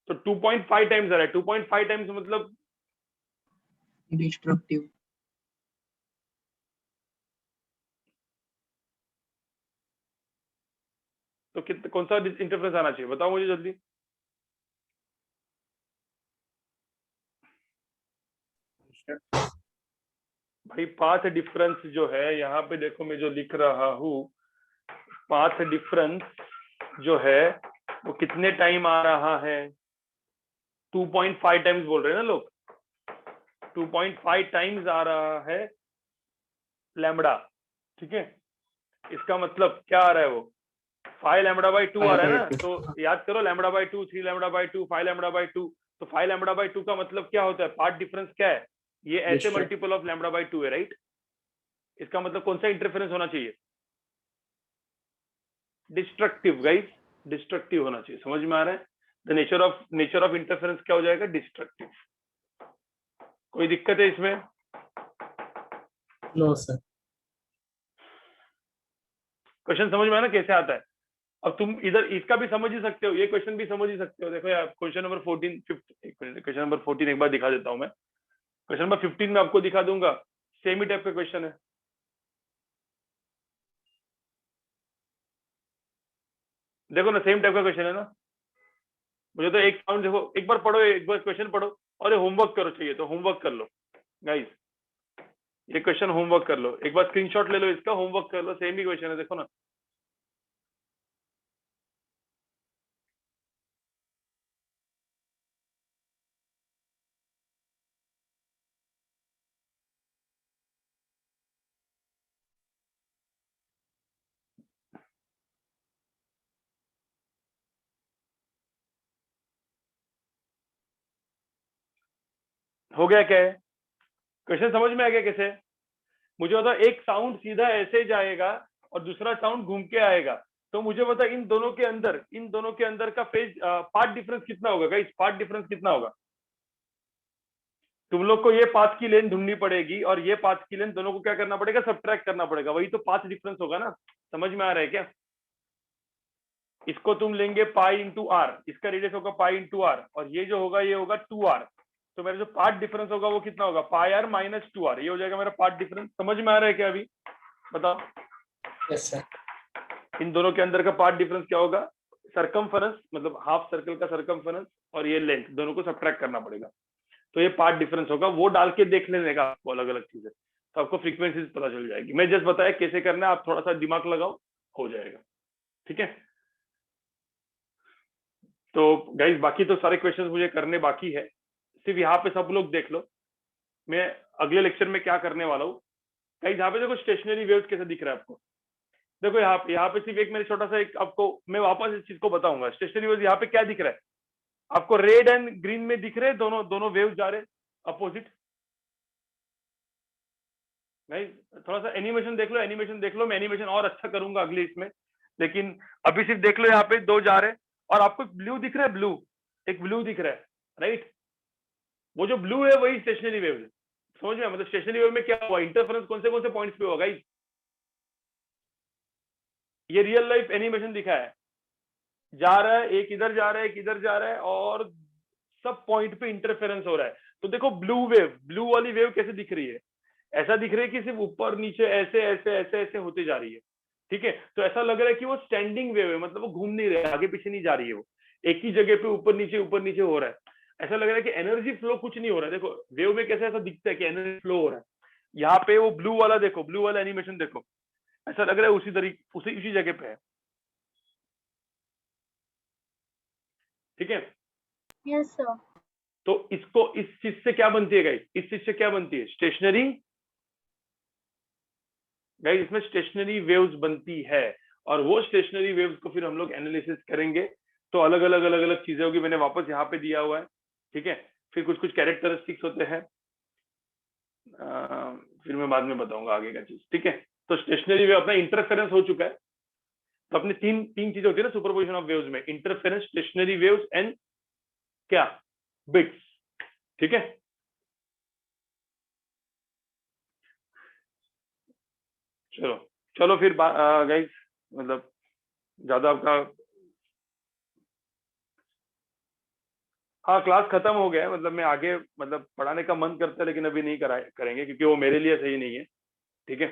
तो 2.5 टाइम्स आ रहा है। 2.5 टाइम्स मतलब डिस्ट्रक्टिव। तो कितना, कौन सा इंटरफेरेंस आना चाहिए बताओ मुझे जल्दी। भाई पाथ डिफरेंस जो है यहाँ पे देखो, मैं जो लिख रहा हूँ, पाथ डिफरेंस जो है वो कितने टाइम आ रहा है? 2.5 टाइम्स बोल रहे हैं ना लोग, 2.5 टाइम्स आ रहा है लैम्बडा, ठीक है। इसका मतलब क्या आ रहा है वो? 5 लैम्बडा बाई 2 आ रहा है ना। तो याद करो, lambda by 2, 3 lambda by 2, 5 lambda by 2। तो 5 लैम्बडा बाई 2 का मतलब क्या होता है? पाथ डिफरेंस क्या है? ये ऐसे मल्टीपल ऑफ लैम्बडा बाई 2 है, राइट? इसका मतलब कौन सा इंटरफेरेंस होना चाहिए? डिस्ट्रक्टिव गाइस, डिस्ट्रक्टिव होना चाहिए। समझ में आ रहा है? द नेचर ऑफ इंटरफेरेंस क्या हो जाएगा? डिस्ट्रक्टिव। कोई दिक्कत है इसमें? No sir. क्वेश्चन समझ में आया ना कैसे आता है? अब तुम इधर इसका भी समझ ही सकते हो, ये क्वेश्चन भी समझ ही सकते हो। देखो यार, क्वेश्चन नंबर 14, क्वेश्चन नंबर 14 एक बार दिखा देता हूं मैं। क्वेश्चन नंबर 15 में आपको दिखा दूंगा, सेम ही टाइप का क्वेश्चन है। देखो ना, सेम टाइप का क्वेश्चन है ना। मुझे तो एक साउंड देखो, एक बार पढ़ो, एक बार क्वेश्चन पढ़ो और होमवर्क करो, चाहिए तो होमवर्क कर लो गाइस। ये क्वेश्चन होमवर्क कर लो, एक बार स्क्रीनशॉट ले लो इसका, होमवर्क कर लो, सेम ही क्वेश्चन है, देखो ना। हो गया क्या है? क्वेश्चन समझ में आ गया कैसे? मुझे बताओ, एक साउंड सीधा ऐसे जाएगा, और दूसरा साउंड घूम के आएगा। तो मुझे बता इन दोनों के अंदर का फेज पाथ डिफरेंस कितना होगा गाइस? पाथ डिफरेंस कितना होगा? तुम लोग को ये पाथ की लेंथ ढूंढनी पड़ेगी और ये पाथ की लेंथ, दोनों को क्या करना पड़ेगा? सब्ट्रैक्ट करना पड़ेगा। वही तो पाथ डिफरेंस होगा ना। समझ में आ रहा है क्या? इसको तुम लेंगे पाई इंटू आर, इसका रेडियस होगा पाई इंटू आर, और ये जो होगा ये होगा 2r। तो मेरा जो पाथ डिफरेंस होगा वो कितना होगा? पाई आर माइनस 2r। ये हो जाएगा मेरा पाथ डिफरेंस। समझ में आ रहा है क्या अभी? बताओ। Yes sir. इन दोनों के अंदर का पाथ डिफरेंस क्या होगा? सरकमफरेंस, मतलब हाफ सर्कल का सरकमफरेंस, और ये लेंथ, दोनों को सब्ट्रैक्ट करना पड़ेगा। तो ये पार्ट डिफरेंस होगा। वो डाल के देख लेने का आपको अलग अलग चीजें, तो आपको फ्रीक्वेंसीज पता चल जाएगी। मैं जस्ट बताया कैसे करना है, आप थोड़ा सा दिमाग लगाओ, हो जाएगा। ठीक है। तो गाइस बाकी तो सारे क्वेश्चंस मुझे करने बाकी है, सिर्फ यहाँ पे सब लोग देख लो। मैं अगले लेक्चर में क्या करने वाला हूँ गाइस, यहाँ पे देखो स्टेशनरी वेव्स कैसे दिख रहा है आपको। देखो यहाँ पे सिर्फ एक मेरे छोटा सा एक आपको मैं वापस इस चीज को बताऊंगा। स्टेशनरी वेव्स यहाँ पे क्या दिख रहा है आपको? रेड एंड ग्रीन में दिख रहे हैं, दोनों वेव्स जा रहे हैं अपोजिट। नहीं, थोड़ा सा एनिमेशन देख लो। मैं एनिमेशन और अच्छा करूंगा अगले इसमें, लेकिन अभी सिर्फ देख लो। यहाँ पे दो जा रहे हैं और आपको ब्लू दिख रहा है, एक ब्लू दिख रहा है, राइट? वो जो ब्लू है वही स्टेशनरी वेव है। समझ में? मतलब स्टेशनरी वेव में क्या हुआ? इंटरफेरेंस कौन से पॉइंट्स पे होगा? ये रियल लाइफ एनिमेशन दिखा है, जा रहा है, एक इधर जा रहा है, एक इधर जा रहा है, और सब पॉइंट पे इंटरफेरेंस हो रहा है। तो देखो ब्लू वाली वेव कैसे दिख रही है? ऐसा दिख रहा है कि सिर्फ ऊपर नीचे ऐसे ऐसे ऐसे ऐसे होते जा रही है। ठीक है, तो ऐसा लग रहा है कि वो स्टैंडिंग वेव है, मतलब वो घूम नहीं रहा है, आगे पीछे नहीं जा रही है, वो एक ही जगह पे ऊपर नीचे हो रहा है। ऐसा लग रहा है कि एनर्जी फ्लो कुछ नहीं हो रहा है। देखो वेव में कैसे ऐसा दिखता है कि एनर्जी फ्लो हो रहा है। यहाँ पे वो ब्लू वाला देखो, ब्लू वाला एनिमेशन देखो, ऐसा लग रहा है उसी तरीके उसी जगह पे है। ठीक है। Yes sir. तो इसको इस चीज से क्या बनती है गाइस? इस चीज से क्या बनती है? स्टेशनरी गाइस, इसमें स्टेशनरी वेव्स बनती है, और वो स्टेशनरी वेव्स को फिर हम लोग एनालिसिस करेंगे। तो अलग अलग चीजें होगी, मैंने वापस यहाँ पे दिया हुआ है। ठीक है, फिर कुछ कैरेक्टरिस्टिक्स होते हैं, फिर मैं बाद में बताऊंगा आगे का चीज। ठीक है, तो स्टेशनरी वेव अपना इंटरफेरेंस हो चुका है। तो अपने तीन चीजें होती है ना सुपरपोजिशन ऑफ वेव्स में, इंटरफेरेंस, स्टेशनरी वेव्स एंड क्या? बिट्स। ठीक है, चलो फिर गाइस, मतलब ज्यादा आपका, हाँ क्लास खत्म हो गया है। मतलब मैं आगे मतलब पढ़ाने का मन करता है, लेकिन अभी नहीं करेंगे क्योंकि वो मेरे लिए सही नहीं है। ठीक है,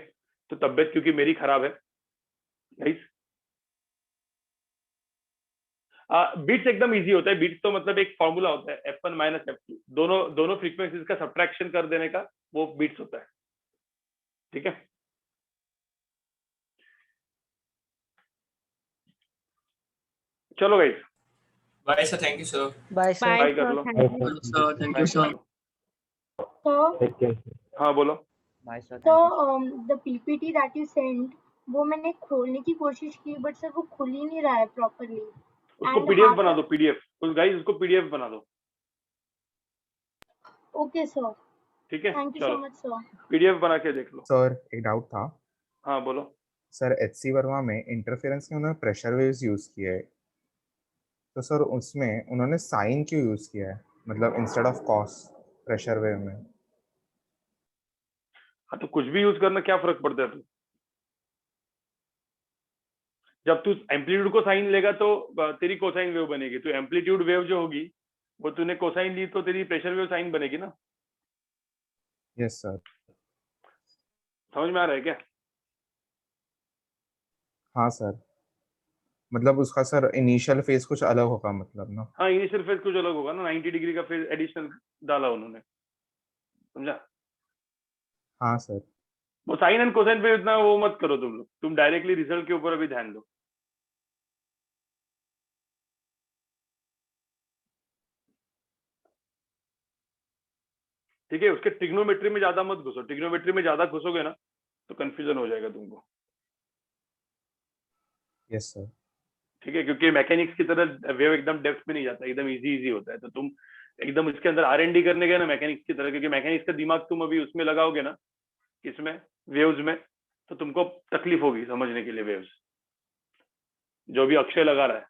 तो तबीयत क्योंकि मेरी खराब है गाइस। बीट्स एकदम इजी होता है। बीट्स तो मतलब एक फॉर्मूला होता है, F1 माइनस F2, दोनों फ्रीक्वेंसीज का सब्ट्रैक्शन कर देने का, वो बीट्स होता है। ठीक है, चलो guys, Bye sir, thank you sir. Bye sir. Bye कर लो। Sir, thank you sir. So, हाँ बोलो। Bye sir. the PPT that you sent, वो मैंने खोलने की कोशिश की, बट सर वो खुल ही नहीं रहा है प्रॉपरली। उसको पीडीएफ बना दो, पीडीएफ गाइस, उसको पीडीएफ बना दो। ओके सर, ठीक है, thank you so much sir. PDF बना के देख लो। सर एक डाउट था। हाँ बोलो। सर HC वर्मा में इंटरफेरेंस में उन्होंने प्रेशर वेव्स यूज किया है, तो सर उसमें उन्होंने साइन क्यों यूज किया है, मतलब instead of cos pressure wave में? हाँ तो कुछ भी यूज करना क्या फर्क पड़ता है? जब तू एम्पलीट्यूड को साइन लेगा तो तेरी कोसाइन वेव बनेगी। तो एम्पलीट्यूड वेव जो होगी वो तूने कोसाइन ली तो तेरी प्रेशर वेव साइन बनेगी ना। Yes sir. समझ में आ रहा है क्या? हाँ सर, मतलब उसका सर इनिशियल फेज कुछ अलग होगा मतलब ना? हाँ, इनिशियल फेज कुछ अलग होगा ना, 90 डिग्री का फेज एडिशनल डाला उन्होंने, समझा? हाँ सर। वो साइन एंड कोसाइन पे इतना वो मत करो तुम लोग, तुम डायरेक्टली रिजल्ट के ऊपर अभी ध्यान दो। ठीक है, उसके ट्रिग्नोमेट्री में ज्यादा मत घुसो। ट्रिग्नोमेट्री में ज्यादा घुसोगे ना तो कंफ्यूजन हो जाएगा तुमको। Yes sir. ठीक है, क्योंकि मैकेनिक्स की तरह वेव एकदम डेप्थ में नहीं जाता, एकदम इजी होता है। तो तुम एकदम इसके अंदर R&D करने गए ना मैकेनिक्स की तरह, क्योंकि मैकेनिक्स का दिमाग तुम अभी उसमें लगाओगे ना, इसमें वेव्स में, तो तुमको तकलीफ होगी समझने के लिए वेव्स, जो भी अक्षय लगा रहा है।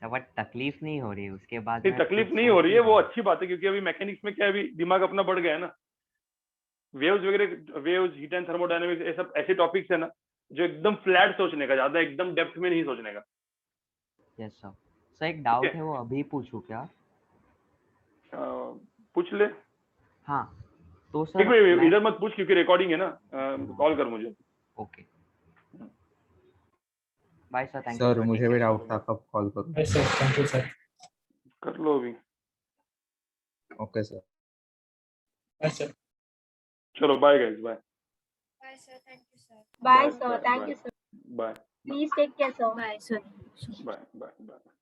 बट तकलीफ नहीं हो रही है उसके बाद नहीं मैं तकलीफ कुछ नहीं हो समझ रही है, वो रहा हूँ। अच्छी बात है, क्योंकि अभी मैकेनिक्स में क्या है, अभी दिमाग अपना बढ़ गया है ना। वेव्स वगैरह, वेव्स, हीट एंड थर्मोडायनेमिक्स, ये सब ऐसे टॉपिक्स है ना जो एकदम फ्लैट सोचने का, ज्यादा एकदम डेप्थ में नहीं सोचने का। Yes sir. सर एक डाउट है, वो अभी पूछूं क्या? पूछ ले। हाँ तो एक सर मिनट, मैं इधर मत पूछ क्योंकि रिकॉर्डिंग है ना, कॉल कर मुझे। Okay bye sir, thank you sir sir. मुझे भी डाउट था कब कॉल करूं। Bye, sir. Thank you, sir. कर लो अभी। Okay sir. Bye, sir. चलो bye guys, bye Bye, sir. Thank you, sir. Bye, Bye, sir. bye, Thank bye. you, sir. Bye Please take care, sir. Bye, sir. Bye bye bye.